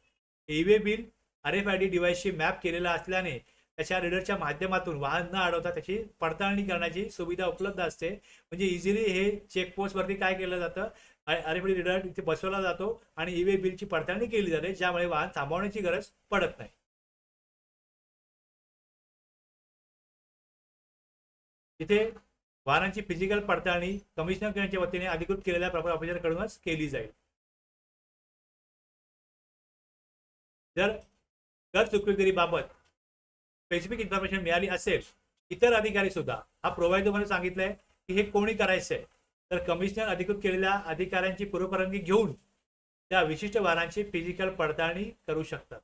ईवे बिल RFID डिव्हाइसशी मॅप केलेला असल्याने त्याच्या रीडरच्या माध्यमातून वाहन न अडवता त्याची पडताळणी करण्याची सुविधा उपलब्ध असते. म्हणजे इझिली हे चेकपोस्ट वरती काय केलं जातं, RFID रीडर इथे बसवला जातो आणि ईवे बिलची पडताळणी केली जाते, ज्यामुळे वाहन थांबवण्याची गरज पडत नाही. तिथे वाहनांची फिजिकल पडताळणी कमिशनर यांच्या वतीने अधिकृत केलेल्या प्रॉपर ऑफिसर कडूनच केली जाईल. जर कर चुकवेगिरीबाबत स्पेसिफिक इन्फॉर्मेशन मिळाली असेल, इतर अधिकारी सुद्धा हा प्रोव्हायडर मध्ये सांगितलंय की हे कोणी करायचंय, तर कमिशनर अधिकृत केलेल्या अधिकाऱ्यांची पूर्वपरवानगी घेऊन त्या विशिष्ट वाहनांची फिजिकल पडताळणी करू शकतात.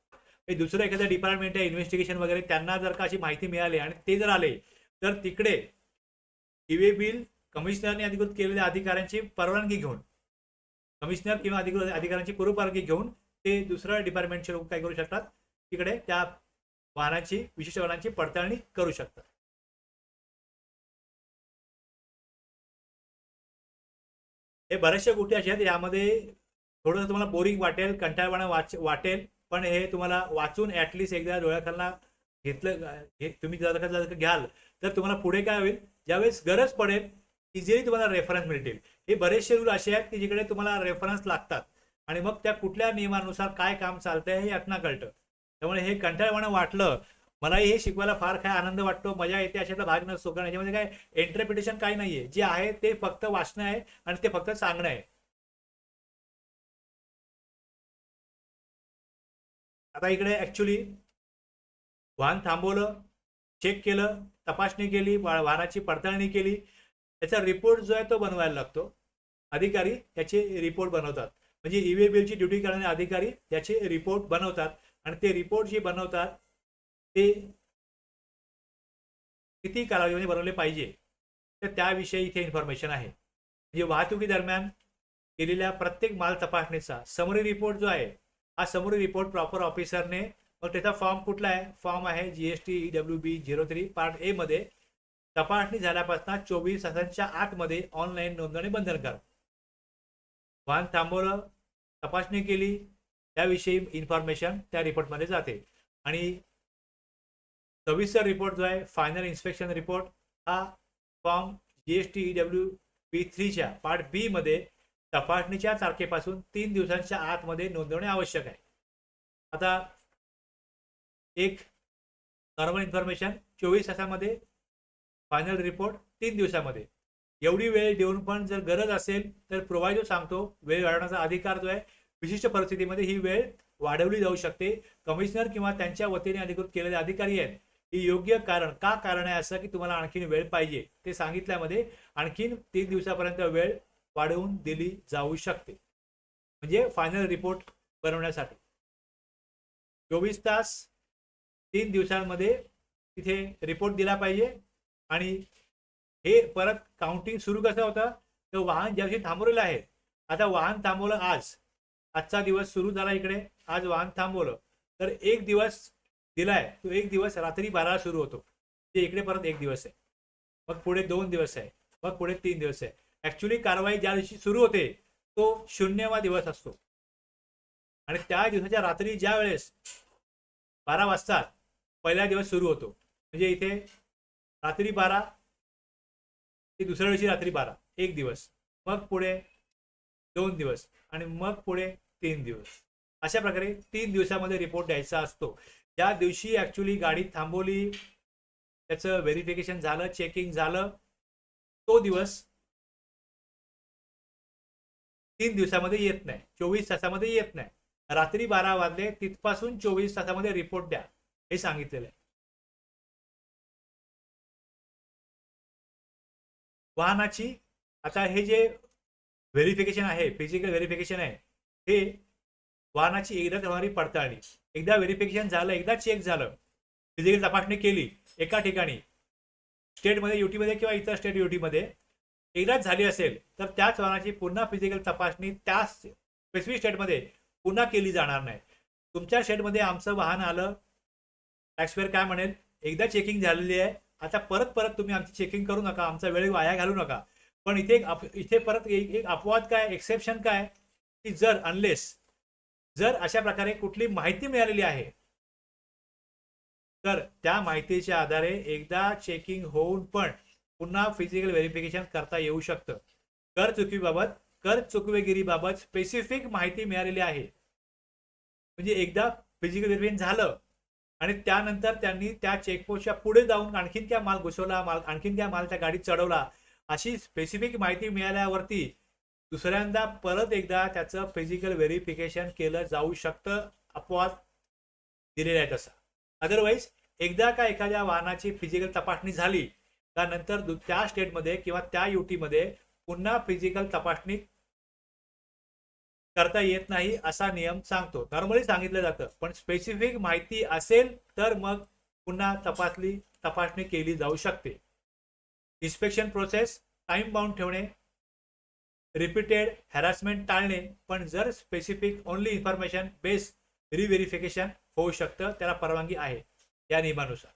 हे दुसरं एखादं डिपार्टमेंट आहे इन्व्हेस्टिगेशन वगैरे, त्यांना जर का अशी माहिती मिळाली आणि ते जर आले तर तिकडे ईवे बिल कमिशनरने अधिकृत केलेल्या अधिकाऱ्यांची परवानगी घेऊन, कमिशनर किंवा अधिकृत अधिकाऱ्यांची पूर्वपरवानगी घेऊन ते दुसऱ्या डिपार्टमेंटचे लोक काय करू शकतात, तिकडे त्या वाहनाची विशिष्ट वाहनांची पडताळणी करू शकतात. हे बऱ्याचशा गोष्टी अशा आहेत यामध्ये थोडंसं तुम्हाला बोरिंग वाटेल, कंटाळवाणा वाटेल, पण हे तुम्हाला वाचून ऍटलिस्ट एकदा डोळ्याखालना घेतलं, तुम्ही जर घ्याल तर तुम्हाला पुढे काय होईल, ज्यावेळेस गरज पडेल इझिली तुम्हाला रेफरन्स मिळतील. हे बरेचसे रूल असे आहेत की जिकडे तुम्हाला रेफरन्स लागतात आणि मग त्या कुठल्या नियमानुसार काय काम चालतंय हे यातनं कळतं. त्यामुळे हे कंटाळवाणं वाटलं, मलाही हे शिकवायला फार काय आनंद वाटतो, मजा येते, अशातला भाग नसतो. कारण याच्यामध्ये काय इंटरप्रिटेशन काही नाहीये, जे आहे ते फक्त वाचणं आहे आणि ते फक्त सांगणं आहे. आता इकडे ऍक्च्युली वाहन थांबवलं, चेक केलं, तपासणी केली, वाहनाची पडताळणी केली, त्याचा रिपोर्ट जो आहे तो बनवायला लागतो. अधिकारी त्याचे रिपोर्ट बनवतात. म्हणजे ईवे बिलची ड्युटी करणारे अधिकारी त्याचे रिपोर्ट बनवतात आणि ते रिपोर्ट जे बनवतात ते किती कालावधीमध्ये बनवले पाहिजे तर त्याविषयी इथे इन्फॉर्मेशन आहे. म्हणजे वाहतुकी दरम्यान केलेल्या प्रत्येक माल तपासणीचा समरी रिपोर्ट जो आहे, हा समरी रिपोर्ट प्रॉपर ऑफिसरने, मग त्याचा फॉर्म कुठला आहे, फॉर्म आहे GST EWB 03 पार्ट ए मध्ये, तपासणी झाल्यापासून 24 तासांच्या आतमध्ये ऑनलाईन नोंदवणे बंधनकारक. वाहन थांबवलं, तपासणी केली, त्याविषयी इन्फॉर्मेशन त्या रिपोर्टमध्ये जाते. आणि सविस्तर रिपोर्ट जो आहे फायनल इन्स्पेक्शन रिपोर्ट, हा फॉर्म GST EWB 3 पार्ट बी मध्ये तपासणीच्या तारखेपासून 3 दिवसांच्या आतमध्ये नोंदवणे आवश्यक आहे. आता एक नॉर्मल इन्फॉर्मेशन 24 तासामध्ये, फायनल रिपोर्ट 3 दिवसामध्ये. एवढी वेळ देऊन पण जर गरज असेल तर प्रोव्हायडर सांगतो वेळ वाढवण्याचा अधिकार जो आहे, विशिष्ट परिस्थितीमध्ये ही वेळ वाढवली जाऊ शकते. कमिशनर किंवा त्यांच्या वतीने अधिकृत केलेले अधिकारी आहेत, ही योग्य कारण आहे असं की तुम्हाला आणखीन वेळ पाहिजे ते सांगितल्यामध्ये आणखीन 3 दिवसापर्यंत वेळ वाढवून दिली जाऊ शकते. म्हणजे फायनल रिपोर्ट बनवण्यासाठी 24 तास 3 दिवसांमध्ये तिथे रिपोर्ट दिला पाहिजे. आणि हे परत काउंटिंग सुरू कसं होतं, तर वाहन ज्या दिवशी थांबवलेलं आहे, आता वाहन थांबवलं आजचा दिवस सुरू झाला, इकडे आज वाहन थांबवलं तर एक दिवस दिलाय, तो एक दिवस रात्री 12 सुरू होतो, ते इकडे परत एक दिवस आहे, मग पुढे 2 दिवस आहे, मग पुढे 3 दिवस आहे. ऍक्च्युली कारवाई ज्या दिवशी सुरू होते तो 0वा दिवस असतो आणि त्या दिवसाच्या रात्री ज्या वेळेस 12 वाजता पहिला दिवस सुरू होतो, म्हणजे इथे रात्री 12 ते दुसऱ्या दिवशी रात्री 12, एक दिवस, मग पुढे 2 दिवस आणि मग पुढे 3 दिवस. अशा प्रकारे 3 दिवसामध्ये रिपोर्ट द्यायचा असतो. ज्या दिवशी ऍक्च्युली गाडी थांबवली, त्याचं व्हेरिफिकेशन झालं, चेकिंग झालं, तो दिवस 3 दिवसामध्ये येत नाही, 24 तासामध्ये येत नाही. रात्री 12 वाजले तिथपासून 24 तासामध्ये रिपोर्ट द्या हे सांगितलेलं आहे. वाहनाची आता हे जे व्हेरिफिकेशन आहे, फिजिकल व्हेरिफिकेशन आहे, हे वाहनाची एकदा होणारी पडताळणी. एकदा व्हेरिफिकेशन झालं, एकदा चेक झालं, फिजिकल तपासणी केली एका ठिकाणी स्टेटमध्ये युटीमध्ये किंवा इतर स्टेट युटीमध्ये एकदाच झाली असेल तर त्याच वाहनाची पुन्हा फिजिकल तपासणी त्या स्पेसिफिक स्टेटमध्ये पुन्हा केली जाणार नाही. तुमच्या स्टेटमध्ये आमचं वाहन आलं, टॅक्सपेअर काय म्हणेल, एकदा चेकिंग झालेली आहे, आता परत परत तुम्ही आमची चेकिंग करू नका, आमचा वेळ वाया घालू नका. पण इथे परत एक अपवाद काय, एक्सेप्शन काय, की जर अशा प्रकारे कुठली माहिती मिळालेली आहे तर त्या माहितीच्या आधारे एकदा चेकिंग होऊन पण पुन्हा फिजिकल व्हेरिफिकेशन करता येऊ शकतं. कर चुकवेगिरीबाबत स्पेसिफिक माहिती मिळालेली आहे, म्हणजे एकदा फिजिकल व्हेरिफिकेशन झालं आणि त्यानंतर त्यांनी त्या चेकपोस्टच्या पुढे जाऊन आणखीन काय माल घुसवला, आणखीन काय माल त्या गाडीत चढवला, अशी स्पेसिफिक माहिती मिळाल्यावरती दुसऱ्यांदा परत एकदा त्याचं फिजिकल व्हेरिफिकेशन केलं जाऊ शकतं. अपवाद दिलेला आहे तसा. अदरवाईज एकदा का एखाद्या वाहनाची फिजिकल तपासणी झाली त्यानंतर त्या स्टेटमध्ये किंवा त्या युटीमध्ये पुन्हा फिजिकल तपासणी करता येत नाही असा नियम सांगतो. नॉर्मली सांगितलं जातं, पण स्पेसिफिक माहिती असेल तर मग पुन्हा तपासणी केली जाऊ शकते. इन्स्पेक्शन प्रोसेस टाइम बाउंड ठेवणे, रिपीटेड हॅरासमेंट टाळणे, पण जर स्पेसिफिक ओनली इन्फॉर्मेशन बेस रिव्हेरिफिकेशन होऊ शकतं, त्याला परवानगी आहे या नियमानुसार.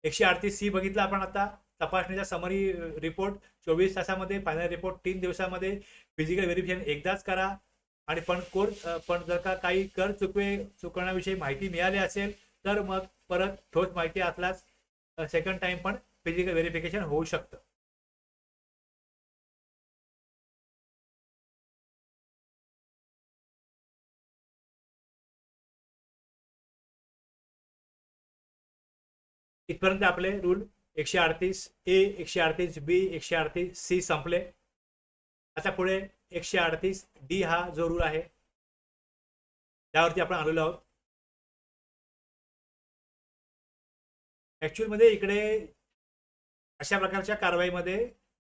138C बघितलं आपण आता. तपासणीचा समरी रिपोर्ट 24 तासामध्ये, फायनल रिपोर्ट 3 दिवसामध्ये, फिजिकल व्हेरिफिकेशन एकदाच करा. आणि पण जर का काही चुकवण्याविषयी माहिती मिळाली असेल तर मग परत ठोस माहिती असल्यास सेकंड टाइम पण फिजिकल व्हेरिफिकेशन होऊ शकतं. इथपर्यंत आपले रूल 138A, 138B, 138C संपले. आता पुढे 138D हा जो रूल आहे त्यावरती आपण आलेलो आहोत. ऍक्च्युअल मध्ये इकडे अशा प्रकारच्या कारवाईमध्ये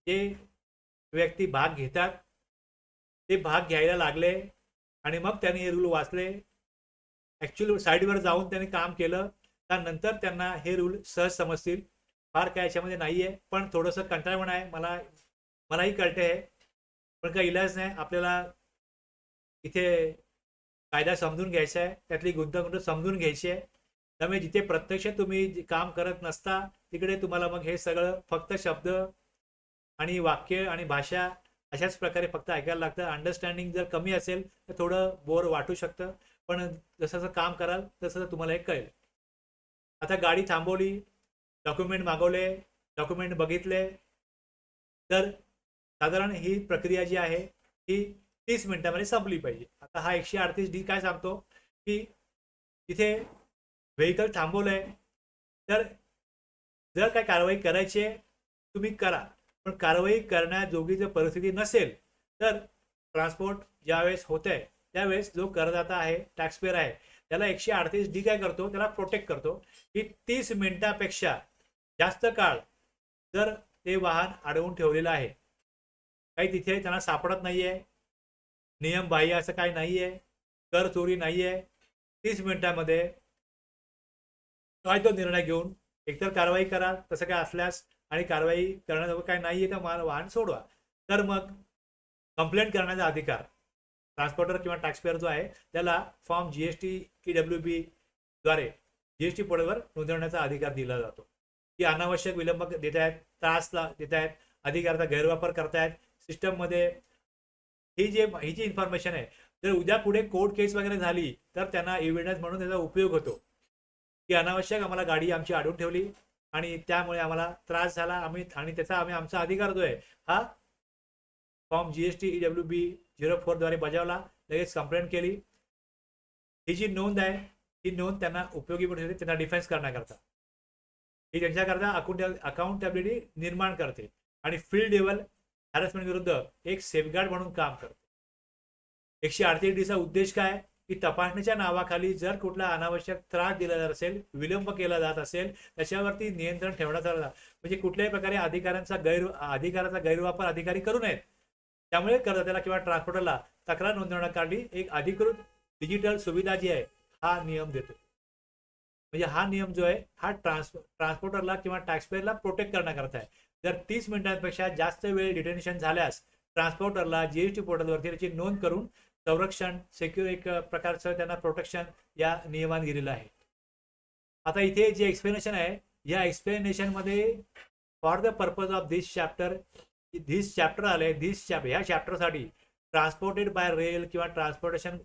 जे व्यक्ती भाग घेतात ते भाग घ्यायला लागले आणि मग त्यांनी हे रूल वाचले, ऍक्च्युअल साईडवर जाऊन त्यांनी काम केलं, त्यानंतर त्यांना हे रूल सहज समजतील. फार काय याच्यामध्ये नाहीये, पण थोडंसं कंटाळवण आहे, मलाही कळते आहे, पण काही इलाज नाही. आपल्याला इथे कायदा समजून घ्यायचा आहे, त्यातली गुंतागुंत समजून घ्यायची आहे. त्यामुळे जिथे प्रत्यक्ष तुम्ही काम करत नसता तिकडे तुम्हाला मग हे सगळं फक्त शब्द आणि वाक्य आणि भाषा अशाच प्रकारे फक्त ऐकायला लागतं. अंडरस्टँडिंग जर कमी असेल तर थोडं बोर वाटू शकतं, पण जसं काम कराल तसं तुम्हाला हे कळेल. आता गाडी थांबवली, डॉक्युमेंट मागवले, डॉक्युमेंट बघितले, तर साधारण ही प्रक्रिया जी आहे ही 30 मिनिटांमध्ये संपली पाहिजे. आता हा 138D काय सांगतो की तिथे व्हेकल थांबवलंय तर जर काय कारवाई करायची आहे तुम्ही करा, पण कारवाई करण्याजोगी जर परिस्थिती नसेल तर ट्रान्सपोर्ट ज्यावेळेस होत आहे त्यावेळेस जो करदाता आहे, टॅक्सपेअर आहे, त्याला 138D काय करतो, त्याला प्रोटेक्ट करतो की 30 मिनिटापेक्षा जास्त काळ जर ते वाहन अडवून ठेवलेलं आहे, काही तिथे त्यांना सापडत नाहीये, नियम बाह्य असं काही नाहीये, कर चोरी नाहीये, 30 मिनिटांमध्ये काय तो निर्णय घेऊन एकतर कारवाई करा, तसं काय असल्यास, आणि कारवाई करण्याजोगं काय नाहीये तर मला वाहन सोडवा. तर मग कंप्लेंट करण्याचा अधिकार ट्रान्सपोर्टर किंवा टॅक्सपेअर जो आहे त्याला फॉर्म GST EWB द्वारे GST पोर्टलवर नोंदवण्याचा अधिकार दिला जातो. की अनावश्यक विलंब देत आहेत, त्रास देत आहेत, अधिकाराचा गैरवापर करतायत सिस्टममध्ये, ही जी इन्फॉर्मेशन आहे, जर उद्या पुढे कोर्ट केस वगैरे झाली तर त्यांना एव्हिडन्स म्हणून त्याचा उपयोग होतो की अनावश्यक आम्हाला गाडी आमची अडवून ठेवली आणि त्यामुळे आम्हाला त्रास झाला, आणि त्याचा आमचा अधिकार जो आहे हा फॉर्म GST EWB 04 द्वारे बजावला, लगेच कंप्लेंट केली. ही जी नोंद आहे ही नोंद त्यांना उपयोगी पडते, त्यांना डिफेन्स करण्याकरता, ही त्यांच्याकरता अकाउंटेबिलिटी निर्माण करते. आणि फील्ड लेवल हॅरेसमेंट विरुद्ध एक सेफगार्ड म्हणून काम करते. 138 चा उद्देश काय की अधिकाऱ्याच्या नावाखाली जर कुठला अनावश्यक त्रास दिला जात असेल, विलंब केला जात असेल, त्याच्यावरती नियंत्रण ठेवण्यात आलं, म्हणजे कुठल्याही प्रकारे अधिकाराचा गैरवापर अधिकारी करू नयेत. त्यामुळे करदात्याला किंवा ट्रान्सपोर्टरला तक्रार नोंदवण्यासाठी एक अधिकृत डिजिटल सुविधा जी आहे हा नियम देतो. म्हणजे हा नियम जो आहे हा ट्रान्सपोर्टरला किंवा टॅक्सपेअरला प्रोटेक्ट करण्याकरता आहे. जर 30 मिनिटांपेक्षा जास्त वेळ डिटेन्शन झाल्यास ट्रान्सपोर्टरला जीएसटी पोर्टलवरती त्याची नोंद करून संरक्षण सेक्युर एक प्रकारचं त्यांना प्रोटेक्शन या नियमात दिलेलं आहे. आता इथे जे एक्सप्लेनेशन आहे या एक्सप्लेनेशन मध्ये for the purpose of this chapter आले ह्या चॅप्टरसाठी ट्रान्सपोर्टेड बाय रेल किंवा transportation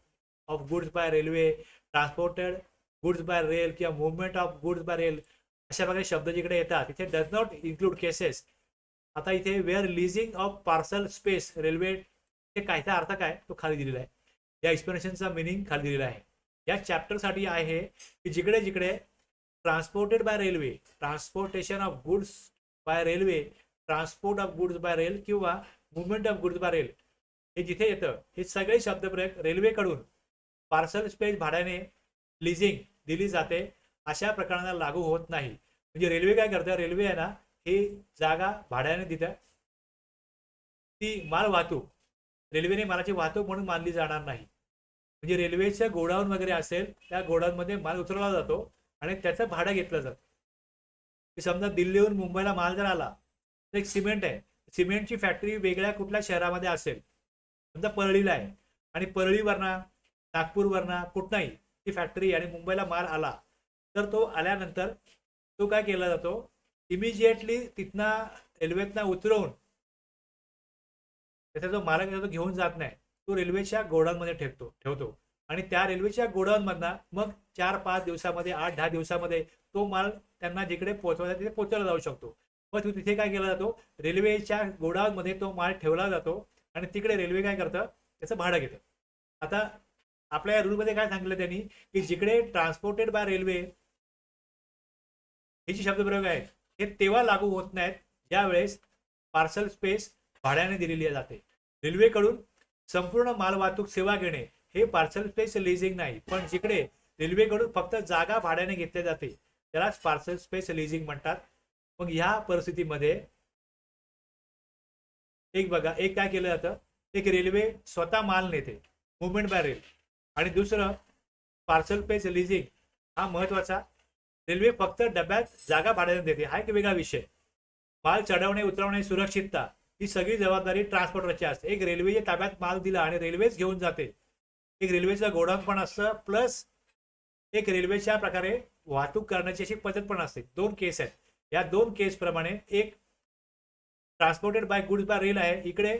of goods by railway, transported goods by rail किंवा movement of goods by rail अशा प्रकारे शब्द जिकडे येतात इथे डज नॉट इन्क्लूड केसेस. आता इथे where leasing of parcel space railway हे कायचा अर्थ काय तो खाली दिलेला आहे. या एक्सप्लेनेशनचा मिनिंग खाली दिलेला आहे. या चॅप्टरसाठी आहे की जिकडे जिकडे transported by railway, transportation of goods by railway, transport of goods by rail किंवा movement of goods by rail हे जिथे येतं हे सगळे शब्दप्रयोग रेल्वेकडून पार्सल स्पेस भाड्याने लिझिंग दिली जाते अशा प्रकरणाला लागू होत नाही. म्हणजे रेल्वे काय करतं, रेल्वे आहे ना ही जागा भाड्याने देतं, ती माल वाहतूक रेल्वेने मालाची वाहतूक म्हणून मानली जाणार नाही. म्हणजे रेल्वेचं गोडाऊन वगैरे असेल त्या गोडाऊनमध्ये माल उतरवला जातो आणि त्याचं भाडं घेतलं जातं. समजा दिल्लीहून मुंबईला माल जर आला तर एक सिमेंट आहे, सिमेंटची फॅक्टरी वेगळ्या कुठल्या शहरामध्ये असेल, समजा परळीला आहे आणि परळीवरना नागपूरवरना कुठनाही ती फॅक्टरी आणि मुंबईला माल आला तर तो आल्यानंतर तो काय केला जातो, इमिजिएटली तिथना रेल्वेतना उतरवून त्याचा जो मालक तो घेऊन जात नाही, तो रेल्वेच्या गोडाऊनमध्ये ठेवतो आणि त्या रेल्वेच्या गोडाऊनमधनं मग 4-5 दिवसामध्ये 8-10 दिवसामध्ये तो माल त्यांना जिकडे पोहोचवायचा तिथे पोहोचवला जाऊ शकतो. मग तो तिथे काय केला जातो, रेल्वेच्या गोडाऊनमध्ये तो माल ठेवला जातो आणि तिकडे रेल्वे काय करतं त्याचं भाडं घेतं. आता आपल्या रूलमध्ये काय सांगितलं त्यांनी की जिकडे ट्रान्सपोर्टेड बाय रेल्वे हे जे शब्दप्रयोग आहेत हे तेव्हा लागू होत नाहीत ज्यावेळेस पार्सल स्पेस भाड्याने दिलेली जाते. रेल्वेकडून संपूर्ण मालवाहतूक सेवा घेणे हे पार्सल स्पेस लिझिंग नाही, पण जिकडे रेल्वेकडून फक्त जागा भाड्याने घेतली जाते त्यालाच पार्सल स्पेस लिझिंग म्हणतात. मग ह्या परिस्थितीमध्ये एक बघा, एक काय केलं जातं, एक रेल्वे स्वतः माल नेते मुवमेंट बाय रेल आणि दुसरं पार्सल स्पेस लिझिंग हा महत्वाचा, रेल्वे फक्त डब्यात जागा भाड्याने देते हा एक वेगळा विषय. माल चढवणे उतरवणे सुरक्षितता ही सगळी जबाबदारी ट्रान्सपोर्टरची असते. एक रेल्वेच्या ताब्यात माल दिला आणि रेल्वेच घेऊन जाते, एक रेल्वेचं गोडाऊन पण असतं प्लस एक रेल्वेच्या प्रकारे वाहतूक करण्याची अशी पद्धत पण असते. 2 केस आहेत. या 2 केस प्रमाणे एक transported by goods by rail आहे, इकडे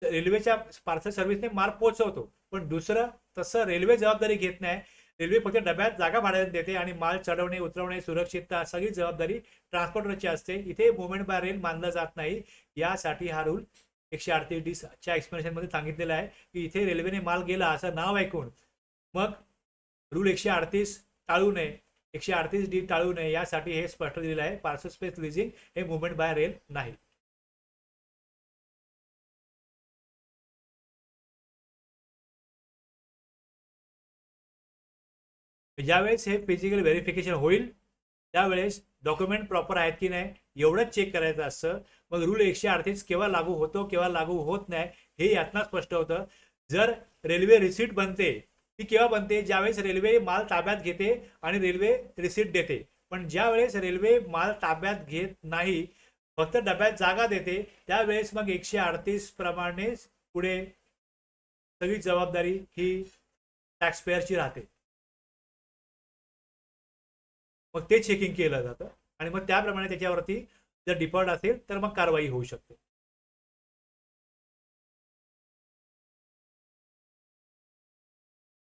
रेल्वेच्या पार्सल सर्व्हिसने माल पोहोचवतो, पण दुसरं तसं रेल्वे जबाबदारी घेत नाही. रेल्वे फक्त डब्यात जागा भाड्याने देते आणि माल चढवणे उतरवणे सुरक्षितता सगळी जबाबदारी ट्रान्सपोर्टरची असते. इथे मुवमेंट बाय रेल मानलं जात नाही. यासाठी हा रूल 138 च्या एक्सप्लेनेशन मध्ये सांगितलेला आहे की इथे रेल्वेने माल गेला असं नाव ऐकून मग रूल 138 टाळू नये, 138D टाळू नये यासाठी हे स्पष्ट दिलेलं आहे. पार्सल स्पेस लिझिंग हे मुवमेंट बाय रेल नाही. ज्यावेळेस हे फिजिकल व्हेरिफिकेशन होईल त्यावेळेस डॉक्युमेंट प्रॉपर आहेत की नाही एवढंच चेक करायचं असतं. मग रूल 138 केव्हा लागू होतो केव्हा लागू होत नाही हे यातनं स्पष्ट होतं. जर रेल्वे रिसीट बनते ती केव्हा बनते, ज्यावेळेस रेल्वे माल ताब्यात घेते आणि रेल्वे रिसीट देते. पण ज्यावेळेस रेल्वे माल ताब्यात घेत नाही फक्त डब्यात जागा देते त्यावेळेस मग 138 प्रमाणे पुढे सगळी जबाबदारी ही टॅक्सपेअरची राहते. मग ते चेकिंग केलं जातं आणि मग त्याप्रमाणे त्याच्यावरती जर डिफॉल्ट असेल तर मग कारवाई होऊ शकते.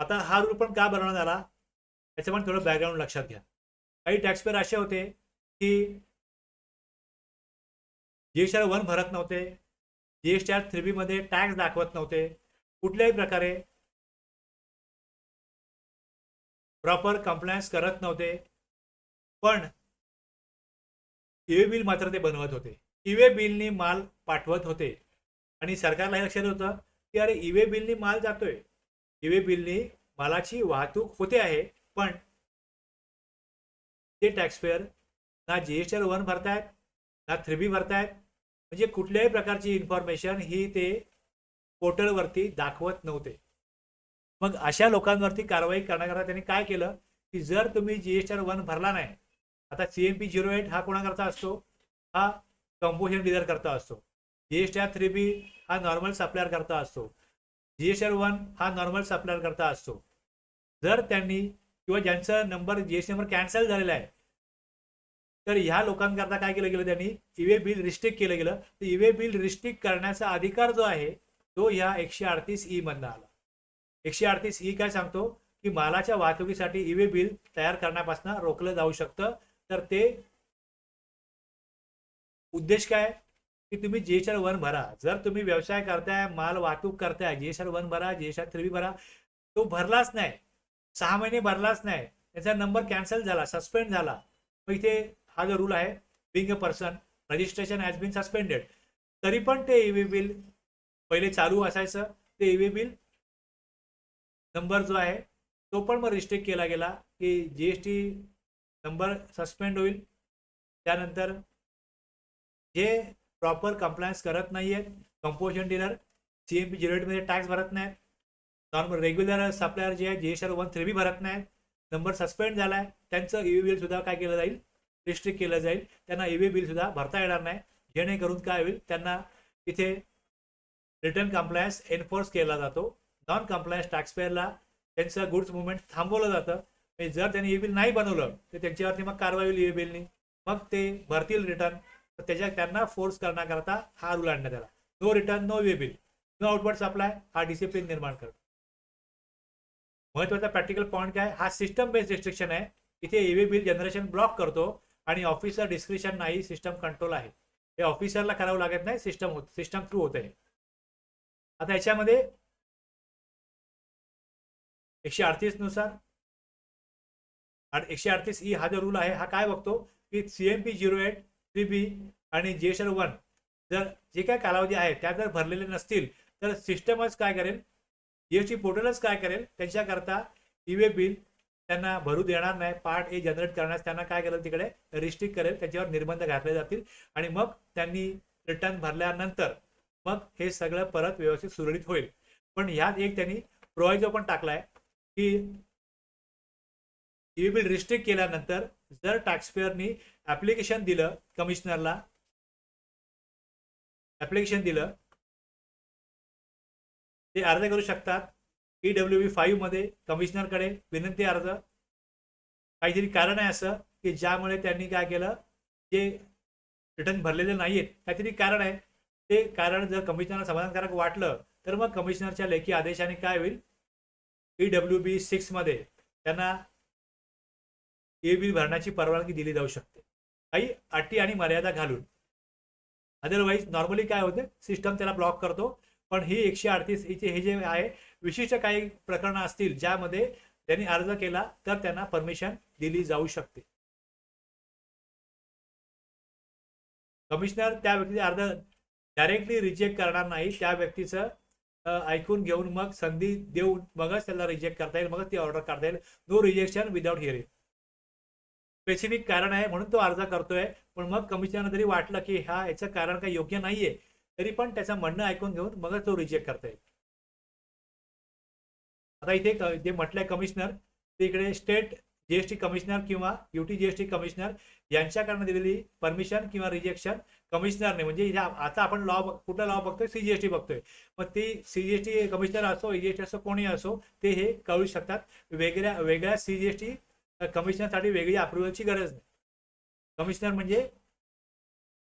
आता हा रूल पण का बनवण्यात आला याचं पण थोडं बॅकग्राऊंड लक्षात घ्या. काही टॅक्सपेअर असे होते की जीएसटीआर 1 भरत नव्हते, जीएसटीआर 3B मध्ये टॅक्स दाखवत नव्हते, कुठल्याही प्रकारे प्रॉपर कंप्लायन्स करत नव्हते, पण ईवे बिल मात्र ते बनवत होते. ईवे बिलनी माल पाठवत होते आणि सरकारला हे लक्षात होतं की अरे ई वे बिलनी माल जातोय, ई वे बिलनी मालाची वाहतूक होते आहे, पण ते टॅक्सपेअर ना जीएसटी वन भरतायत ना 3B भरतायत, म्हणजे कुठल्याही प्रकारची इन्फॉर्मेशन ही ते पोर्टलवरती दाखवत नव्हते. मग अशा लोकांवरती कारवाई करण्याकरता त्यांनी काय केलं की जर तुम्ही जीएसटी वन भरला नाही, आता CMP 08 हा कोणाकरता असतो, हा कंपोजिशन डीलर करता असतो. जीएसटीआर 3B हा नॉर्मल सप्लायर करता असतो. जीएसटीआर वन हा नॉर्मल सप्लायर करता असतो. जर त्यांनी किंवा ज्यांचा नंबर जीएसटी नंबर कॅन्सल झालेला आहे, तर ह्या लोकांकरता काय केलं गेलं, त्यांनी ईवे बिल रिस्ट्रिक्ट केलं गेलं. तर ईवे बिल रिस्ट्रिक्ट करण्याचा अधिकार जो आहे तो या 138E मधनं आला. 138E काय सांगतो की मालाच्या वाहतुकीसाठी ईवे बिल तयार करण्यापासून रोखलं जाऊ शकतं. तर ते उद्देश काय की तुम्ही जीएसटी वन भरा. जर तुम्ही व्यवसाय करताय, माल वाहतूक करताय, जीएसटी वन भरा, जीएसटी 3B भरा. तो भरलाच नाही, 6 महिने भरलाच नाही, त्याचा नंबर कॅन्सल झाला, सस्पेंड झाला. मग इथे हा जो रूल आहे, being a person registration has been suspended, तरी पण ते ईवे बिल पहिले चालू असायचं. ते ईवे बिल नंबर जो आहे तो पण मग रिस्ट्रिक्ट केला गेला की जीएसटी नंबर सस्पेंड होईल. त्यानंतर जे प्रॉपर कंप्लायन्स करत नाहीयेत, कंपोजिशन डीलर CMP 08 मध्ये टॅक्स भरत नाहीत, नॉर्मल रेग्युलर सप्लायर जे आहे जीएसटी वन 3B भरत नाहीत, नंबर सस्पेंड झालाय, त्यांचं ईवे बिल सुद्धा काय केलं जाईल, रिस्ट्रिक्ट केलं जाईल. त्यांना ईवे बिल सुद्धा भरता येणार नाही. जेणेकरून काय होईल, त्यांना इथे रिटर्न कंप्लायन्स एन्फोर्स केला जातो. नॉन कंप्लायन्स टॅक्सपेअरला त्यांचं गुड्स मुवमेंट थांबवलं जातं. जर त्यांनी ई बिल नाही बनवलं तर त्यांच्यावरती मग कारवाई होईल ई बिलनी, मग ते भरतील रिटर्न. तर त्याच्या त्यांना फोर्स करण्याकरता हा रूल आणण्यात आला. No return no way bill no outward supply, हा डिसिप्लिन निर्माण करतो. महत्वाचा प्रॅक्टिकल पॉईंट काय, हा सिस्टम बेस्ड रिस्ट्रिक्शन आहे. इथे ईवे बिल जनरेशन ब्लॉक करतो आणि ऑफिसर डिस्क्रिप्शन नाही, सिस्टम कंट्रोल आहे. हे ऑफिसरला करावं लागत नाही, सिस्टम थ्रू होत आहे. आता याच्यामध्ये 138 नुसार 138E हा जो रूल आहे हा काय बघतो की CMP 08 3B आणि जीएसटी वन जर जे काय कालावधी आहे त्या जर भरलेले नसतील तर सिस्टमच काय करेल, जीएसटी पोर्टलच काय करेल, त्यांच्याकरता ईवे बिल त्यांना भरू देणार नाही. पार्ट ए जनरेट करण्यास त्यांना काय करेल, तिकडे रिस्ट्रिक्ट करेल, त्याच्यावर निर्बंध घातले जातील आणि मग त्यांनी रिटर्न भरल्यानंतर मग हे सगळं परत व्यवस्थित सुरळीत होईल. पण ह्यात एक त्यांनी प्रोव्हायझो पण टाकलाय की ईवे बिल रिस्ट्रिक्ट केल्यानंतर जर टॅक्सपेअरनी ऍप्लिकेशन दिलं, कमिशनरला ऍप्लिकेशन दिलं, ते अर्ज करू शकतात EWB 5 मध्ये कमिशनरकडे विनंती अर्ज. काहीतरी कारण आहे असं की ज्यामुळे त्यांनी काय केलं, जे रिटर्न भरलेले नाहीयेत, काहीतरी कारण आहे. ते कारण जर कमिशनरला समाधानकारक वाटलं तर मग कमिशनरच्या लेखी आदेशाने काय होईल, EWB 6 मध्ये त्यांना ईवे बिल भरण्याची परवानगी दिली जाऊ शकते, काही अटी आणि मर्यादा घालून. अदरवाईज नॉर्मली काय होतं, सिस्टम त्याला ब्लॉक करतो. पण ही 138 हे जे आहे, विशिष्ट काही प्रकरणं असतील ज्यामध्ये त्यांनी अर्ज केला तर त्यांना परमिशन दिली जाऊ शकते. कमिशनर त्या व्यक्तीचा अर्ज डायरेक्टली रिजेक्ट करणार नाही, त्या व्यक्तीचं ऐकून घेऊन मग संधी देऊन मगच त्याला रिजेक्ट करता येईल, मगच ती ऑर्डर करता येईल. No rejection without hearing. Specific कारण आहे म्हणून तो अर्ज करतोय, पण मग कमिशनरला जरी वाटलं की हा याचं कारण काही योग्य नाहीये, तरी पण त्याचं म्हणणं ऐकून घेऊन मगच तो रिजेक्ट करता येईल. आता इथे जे म्हटलंय कमिशनर, ते इकडे स्टेट जीएसटी कमिशनर किंवा युटी जीएसटी कमिशनर यांच्याकडनं दिलेली परमिशन किंवा रिजेक्शन कमिशनरने, म्हणजे आता आपण लॉ कुठला लॉ बघतोय, CGST बघतोय. मग ती CGST कमिशनर असो, EGST असो, कोणी असो, ते हे कळू शकतात. वेगळ्या वेगळ्या CGST कमिशनरसाठी वेगळी अप्रुव्हलची गरज नाही. कमिशनर म्हणजे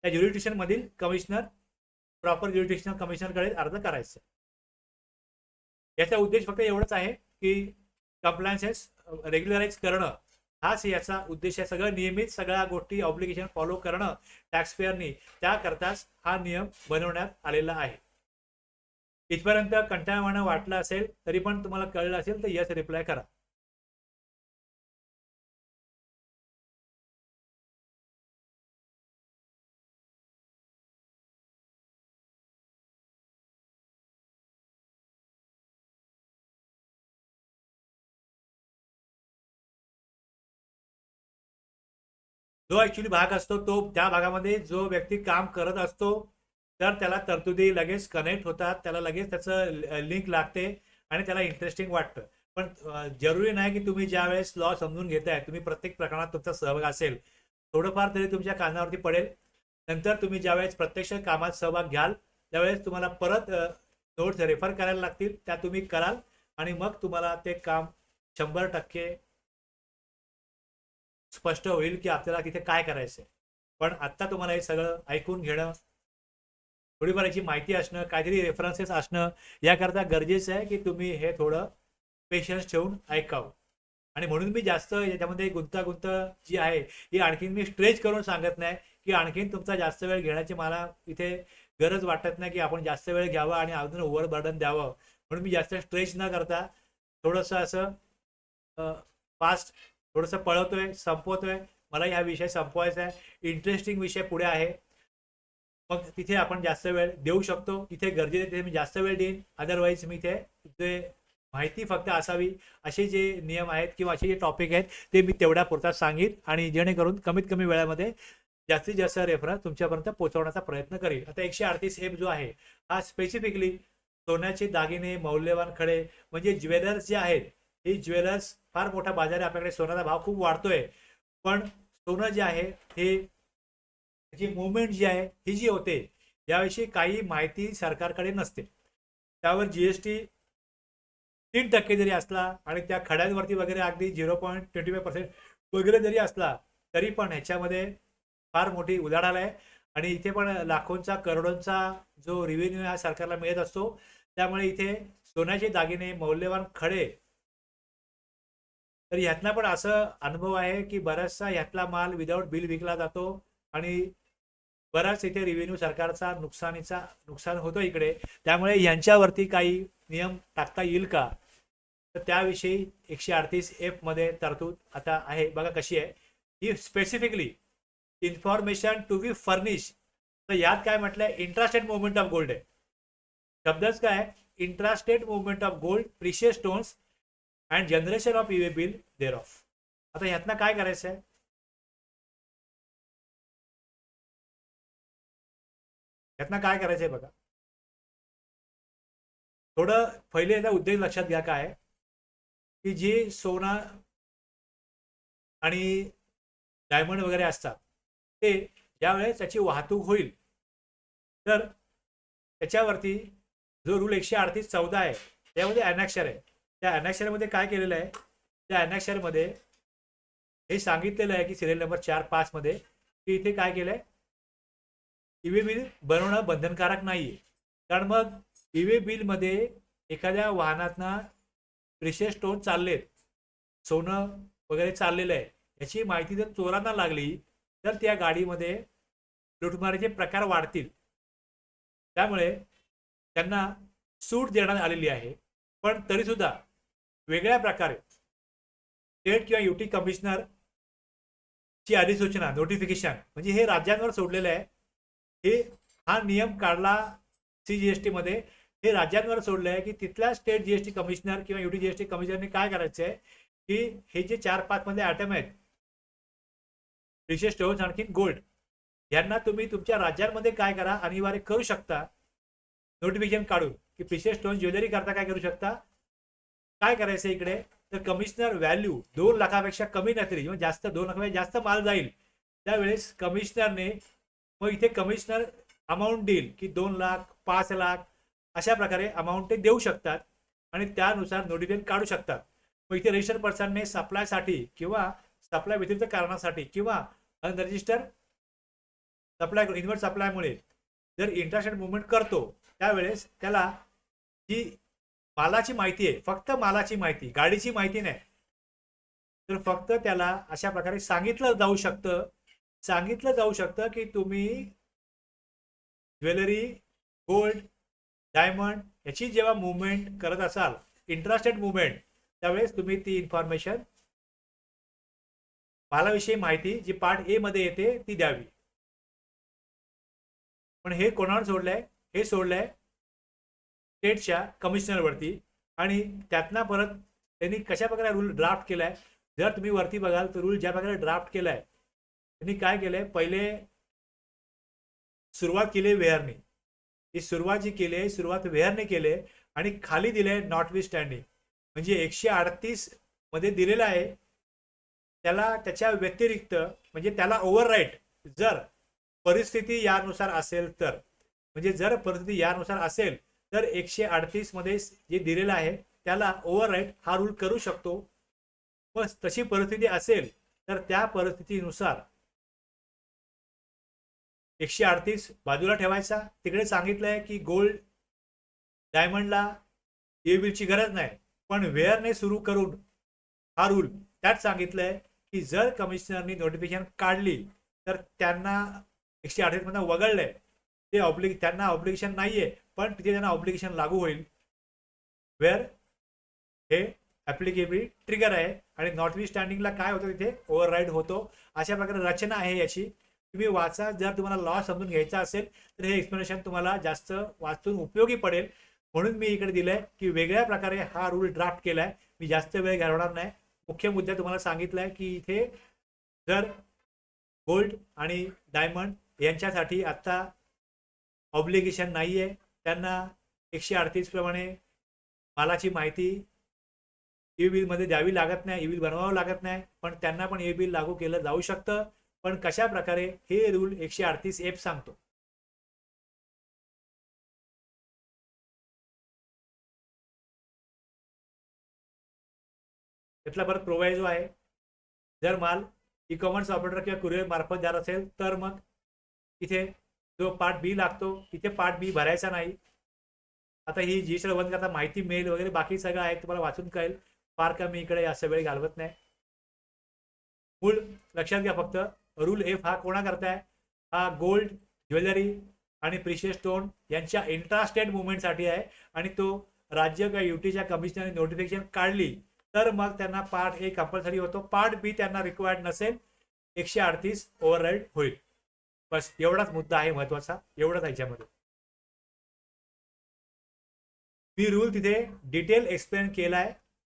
त्या ज्युरिडिक्शन मधील कमिशनर, प्रॉपर ज्युरिडिक्शनल कमिशनरकडे अर्ज करायचा. याचा उद्देश फक्त एवढंच आहे की कंप्लायन्सेस रेग्युलराइज करणं, हाच याचा उद्देश आहे. सगळं नियमित, सगळ्या गोष्टी ऑब्लिगेशन फॉलो करणं टॅक्सपेअरनी, त्याकरताच हा नियम बनवण्यात आलेला आहे. इथपर्यंत कंटाळवाणं वाटलं असेल तरी पण तुम्हाला कळलं असेल तर यस रिप्लाय करा. जो ऍक्च्युली भाग असतो तो त्या भागामध्ये जो व्यक्ती काम करत असतो तर त्याला तरतुदी लगेच कनेक्ट होतात, त्याला लगेच त्याचं लिंक लागते आणि त्याला इंटरेस्टिंग वाटतं. पण जरुरी नाही की तुम्ही ज्या वेळेस लॉ समजून घेताय, तुम्ही प्रत्येक प्रकरणात तुमचा सहभाग असेल, थोडंफार तरी तुमच्या कानावरती पडेल. नंतर तुम्ही ज्यावेळेस प्रत्यक्ष कामात सहभाग घ्याल त्यावेळेस तुम्हाला परत नोट्स रेफर करायला लागतील, त्या तुम्ही कराल आणि मग तुम्हाला ते काम 100% स्पष्ट होईल की आपल्याला तिथे काय करायचंय. पण आत्ता तुम्हाला हे सगळं ऐकून घेणं, थोडीफार याची माहिती असणं, काहीतरी रेफरन्सेस असणं याकरता गरजेचं आहे की तुम्ही हे थोडं पेशन्स ठेवून ऐकावं. आणि म्हणून मी जास्त याच्यामध्ये गुंतागुंत जी आहे ही आणखीन मी स्ट्रेच करून सांगत नाही की आणखीन तुमचा जास्त वेळ घेण्याची मला इथे गरज वाटत नाही की आपण जास्त वेळ घ्यावा आणि अजून ओव्हरबर्डन द्यावं. म्हणून मी जास्त स्ट्रेच न करता थोडंसं असं फास्ट थोडंसं पळवतोय, संपवतोय. मला हा विषय संपवायचा आहे, इंटरेस्टिंग विषय पुढे आहे. मग तिथे आपण जास्त वेळ देऊ शकतो, तिथे गरजेचे तिथे मी जास्त वेळ देईन. अदरवाईज मी इथे माहिती फक्त असावी असे जे नियम आहेत किंवा असे जे टॉपिक आहेत ते मी तेवढ्या पुरता सांगेन आणि जेणेकरून कमीत कमी वेळामध्ये जास्तीत जास्त रेफरन्स तुमच्यापर्यंत पोहोचवण्याचा प्रयत्न करेल. आता 138 एफ जो आहे हा स्पेसिफिकली सोन्याचे दागिने, मौल्यवान खडे म्हणजे ज्वेलर्स जे आहेत, हे ज्वेलर्स फार मोठा बाजार आहे आपल्याकडे, सोन्याचा भाव खूप वाढतोय. पण सोनं जे आहे हे जी मुवमेंट जी आहे ही जी होते याविषयी काही माहिती सरकारकडे नसते. त्यावर जीएसटी 3% जरी असला आणि त्या खड्यांवरती वगैरे अगदी 0.25% वगैरे जरी असला तरी पण ह्याच्यामध्ये फार मोठी उलाढाल आहे. आणि इथे पण लाखोंचा करोडोंचा जो रेव्हेन्यू हा सरकारला मिळत असतो. त्यामुळे इथे सोन्याचे दागिने, मौल्यवान खडे, तर ह्यातला पण असं अनुभव आहे की बराचसा ह्यातला माल विदाऊट बिल विकला जातो आणि बराच इथे रेव्हेन्यू सरकारचा नुकसान होतो इकडे. त्यामुळे यांच्यावरती काही नियम टाकता येईल का, तर त्याविषयी 138 एफ मध्ये तरतूद आता आहे. बघा कशी आहे ही, specifically information to be furnish. तर यात काय म्हटलंय, इंट्रास्टेट मुवमेंट ऑफ गोल्ड आहे. शब्दच काय, intrastate movement of gold, precious stones and generation of e way bill thereof. आता ह्यातनं काय करायचं आहे, ह्यातनं काय करायचंय बघा. थोडं पहिले याचा उद्देश लक्षात घ्या काय आहे, की जे सोना आणि डायमंड वगैरे असतात ते ज्यावेळेस त्याची वाहतूक होईल तर त्याच्यावरती जो रूल 138(14) आहे त्यामध्ये अॅनॅक्शर आहे. त्या अॅनॅक्शरमध्ये काय केलेलं आहे, त्या अॅनॅक्शरमध्ये हे सांगितलेलं आहे की सिरियल नंबर 4-5 मध्ये की इथे काय केलंय, ईवे बिल बनवणं बंधनकारक नाहीये. कारण मग ईवे बिल मध्ये एखाद्या वाहनातना प्रिशियस स्टोन चाललेत, सोनं वगैरे चाललेलं आहे, याची माहिती जर चोरांना लागली तर त्या गाडीमध्ये लुटमारीचे प्रकार वाढतील. त्यामुळे त्यांना सूट देण्यात आलेली आहे. पण तरी सुद्धा वेगळ्या प्रकारे स्टेट किंवा युटी कमिशनर ची अधिसूचना, नोटिफिकेशन, म्हणजे हे राज्यांवर सोडलेलं आहे. हे हा नियम काढला सीजीएसटी मध्ये, हे राज्यांवर सोडलं आहे की तिथल्या स्टेट जीएसटी कमिशनर किंवा युटी जीएसटी कमिशनरने काय करायचं आहे की हे जे 4-5 मध्ये आयटम आहेत, प्रिशियस स्टोन्स आणखी गोल्ड, यांना तुम्ही तुमच्या राज्यांमध्ये काय करा, अनिवार्य करू शकता नोटिफिकेशन काढून की प्रिशियस स्टोन ज्वेलरी करता काय करू शकता. काय करायचं इकडे, तर कमिशनर व्हॅल्यू 2 लाखापेक्षा कमी नाही तरी जास्त, 2 लाखापेक्षा जास्त माल जाईल त्यावेळेस कमिशनरने मग इथे कमिशनर अमाऊंट देईल की 2 लाख, 5 लाख अशा प्रकारे अमाऊंट ते देऊ शकतात आणि त्यानुसार नोटिफिकेशन काढू शकतात. मग इथे रजिस्टर पर्सनने सप्लायसाठी किंवा सप्लाय व्यतिरिक्त कारणासाठी किंवा अनरजिस्टर सप्लाय, इन्व्हर्ट सप्लायमुळे जर इंटरनॅशनल मुवमेंट करतो त्यावेळेस त्याला जी मालाची माहिती आहे, फक्त मालाची माहिती, गाडीची माहिती नाही, तर फक्त त्याला अशा प्रकारे सांगितलं जाऊ शकतं की तुम्ही ज्वेलरी, गोल्ड, डायमंड याची जेव्हा मुवमेंट करत असाल, इंट्रास्टेट मुवमेंट, त्यावेळेस तुम्ही ती इन्फॉर्मेशन, मालाविषयी माहिती जी पार्ट ए मध्ये येते ती द्यावी. पण हे कोणावर सोडलंय, हे सोडलंय स्टेटच्या कमिशनरवरती. आणि त्यातनं परत त्यांनी कशा प्रकारे रूल ड्राफ्ट केलाय, जर तुम्ही वरती बघाल तर रूल ज्या प्रकारे ड्राफ्ट केलाय त्यांनी काय केलंय, पहिले सुरुवात केली वेअरने. ही सुरुवात जी केली आहे, सुरुवात वेअरने केली आणि खाली दिले नॉट विथ स्टँडिंग, म्हणजे 138 मध्ये दिलेला आहे. त्याला त्याच्या व्यतिरिक्त म्हणजे त्याला ओव्हरराईट जर परिस्थिती यानुसार असेल तर, म्हणजे जर परिस्थिती यानुसार असेल तर 138 मध्ये जे दिलेलं आहे त्याला ओव्हरराईट हा रूल करू शकतो. व तशी परिस्थिती असेल तर त्या परिस्थितीनुसार 138 बाजूला ठेवायचा. तिकडे सांगितलंय की गोल्ड डायमंडला ची गरज नाही, पण वेअरने सुरू करून हा रूल त्यात सांगितलंय की जर कमिशनरनी नोटिफिकेशन काढली तर त्यांना 138 मध्ये वगळलंय, ते त्यांना ऑब्लिगेशन नाहीये, पण तिथे त्यांना ऑब्लिगेशन लागू होईल. वेअर हे ऍप्लिकेबल ट्रिगर आहे आणि नॉट विथ स्टँडिंगला काय होतं, तिथे ओव्हरराईड होतो. अशा प्रकारे रचना आहे याची. तुम्ही वाचा, जर तुम्हाला लॉ समजून घ्यायचा असेल तर हे एक्सप्लेनेशन तुम्हाला जास्त वाचून उपयोगी पडेल. म्हणून मी इकडे दिलंय की वेगळ्या प्रकारे हा रूल ड्राफ्ट केलाय. मी जास्त वेळ घालवणार नाही. मुख्य मुद्दा तुम्हाला सांगितलाय की इथे जर गोल्ड आणि डायमंड यांच्यासाठी आता ऑब्लिगेशन नाहीये, त्यांना 138 प्रमाणे मालाची माहिती ई बिल मध्ये द्यावी लागत नाही, ई बिल बनवावं लागत नाही, पण त्यांना पण ई बिल लागू केलं जाऊ शकतं. पण कशा प्रकारे हे रूल 138F सांगतो. त्यातला परत प्रोव्हायझो आहे, जर माल ई कॉमर्स ऑपरेटर किंवा कुरिअर मार्फत जात असेल तर मग इथे जो पार्ट बी लागतो तिथे पार्ट बी भरायचा नाही. आता ही जी बंद करता माहिती मेल वगैरे बाकी सगळं आहे, तुम्हाला वाचून कळेल. फार का मी इकडे असं वेळ घालवत नाही. मूळ लक्षात घ्या फक्त, रूल एफ हा कोणा करताय, हा गोल्ड ज्वेलरी आणि प्रिशियस स्टोन यांच्या इंट्रास्टेट मुवमेंटसाठी आहे. आणि तो राज्य किंवा युटीच्या कमिशनरने नोटिफिकेशन काढली तर मग त्यांना पार्ट ए कंपल्सरी होतो, पार्ट बी त्यांना रिक्वायर्ड नसेल, 138 ओव्हरराईड होईल. बस एवढाच मुद्दा आहे महत्वाचा, एवढाच याच्यामध्ये. मी रूल तिथे डिटेल एक्सप्लेन केलाय,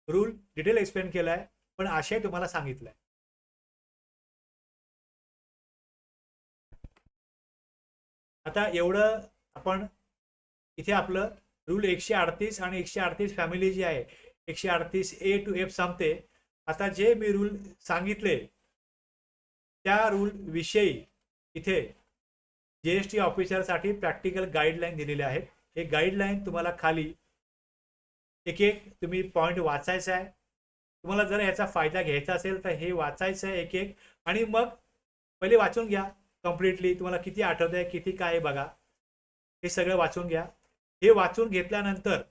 रूल डिटेल एक्सप्लेन केलाय, पण आशय तुम्हाला सांगितलाय. आता एवढं आपण इथे आपलं रूल 138 आणि 138 फॅमिली जी आहे 138A to F सांगते. आता जे मी रूल सांगितले त्या रूल विषयी इथे जीएसटी ऑफिसरसाठी प्रॅक्टिकल गाईडलाईन दिलेले आहेत. हे गाईडलाईन तुम्हाला खाली एक एक तुम्ही पॉईंट वाचायचा आहे. तुम्हाला जर याचा फायदा घ्यायचा असेल तर हे वाचायचं आहे एक एक, आणि मग पहिले वाचून घ्या कम्प्लिटली. तुम्हाला किती आठवत आहे, किती काय बघा, हे सगळं वाचून घ्या. हे वाचून घेतल्यानंतर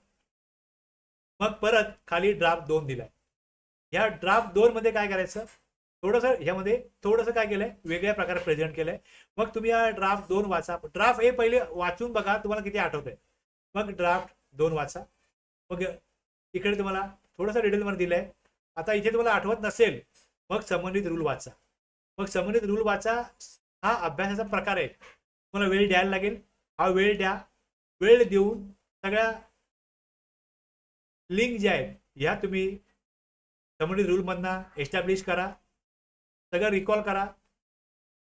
मग परत खाली ड्राफ्ट 2 दिलाय. ह्या ड्राफ्ट 2 मध्ये काय करायचं, थोडंसं ह्यामध्ये थोडंसं काय केलंय, वेगळ्या प्रकारे प्रेझेंट केलंय. मग तुम्ही हा ड्राफ्ट 2 वाचा. ड्राफ्ट ए पहिले वाचून बघा तुम्हाला किती आठवतंय, मग ड्राफ्ट 2 वाचा. मग इकडे तुम्हाला थोडंसं डिटेलमध्ये दिलंय. आता इथे तुम्हाला आठवत नसेल मग संबंधित रूल वाचा. मग संबंधित रूल वाचा. हा अभ्यासाचा प्रकार आहे, तुम्हाला वेळ द्यायला लागेल. हा वेळ द्या. वेळ देऊन सगळ्या लिंक ज्या आहेत ह्या तुम्ही संबंधित रूलमधनं एस्टॅब्लिश करा, सगळं रिकॉल करा.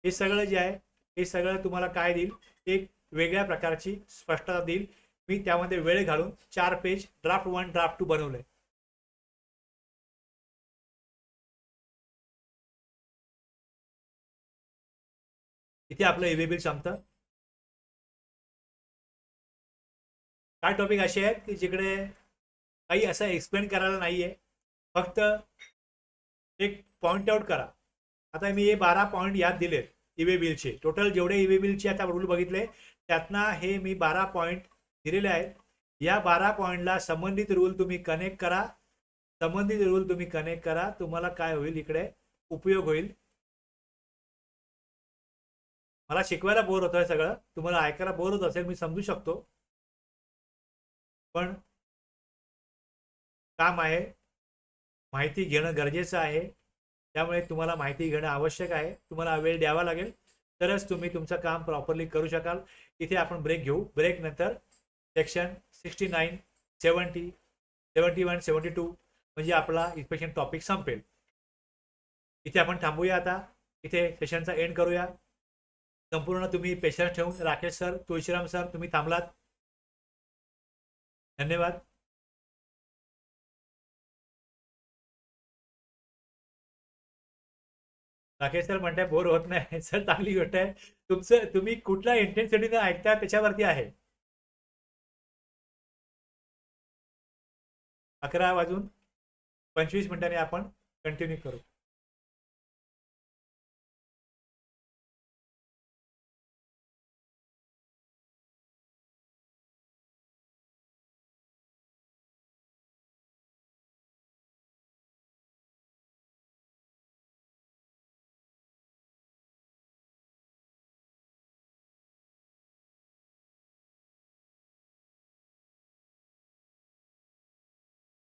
हे सगळं जे आहे हे सगळं तुम्हाला काय देईल, एक वेगळ्या प्रकारची स्पष्टता देईल. मी त्यामध्ये वेळ घालून 4 पेज ड्राफ्ट 1 ड्राफ्ट 2 बनवलंय. इथे आपलं ईवे बिल संपतं. काय टॉपिक असे आहेत की जिकडे काही असं एक्सप्लेन करायला नाहीये, फक्त एक पॉइंट आउट करा. आता मी हे 12 पॉईंट याद दिलेत ईवे बिलचे. टोटल जेवढे ईवे बिलचे आता रूल बघितले त्यातनं हे मी 12 पॉईंट दिलेले आहेत. या 12 पॉईंटला संबंधित रूल तुम्ही कनेक्ट करा. संबंधित रूल तुम्ही कनेक्ट करा, तुम्हाला काय होईल, इकडे उपयोग होईल. मला शिकवायला बोर होतोय सगळं, तुम्हाला ऐकायला बोर होत असेल, मी समजू शकतो, पण काम आहे, माहिती घेणं गरजेचं आहे. त्यामुळे तुम्हाला माहिती घेणं आवश्यक आहे. तुम्हाला वेळ द्यावा लागेल तरच तुम्ही तुमचं काम प्रॉपरली करू शकाल. इथे आपण ब्रेक घेऊ. ब्रेक नंतर सेक्शन 69, 70, 71, 72 म्हणजे आपला इन्स्पेक्शन टॉपिक संपेल. इथे आपण थांबूया आता. इथे सेशनचा एंड करूया. संपूर्ण तुम्ही पेशन्स ठेवून राकेश सर, तुळशीराम सर तुम्ही थांबलात. धन्यवाद. राकेश सर म्हणताय बोर होत नाही. सर चांगली गोष्ट आहे. तुमचं तुम्ही कुठल्या इंटेन्सिटीने ऐकता त्याच्यावरती आहे. 11:25 आपण कंटिन्यू करू.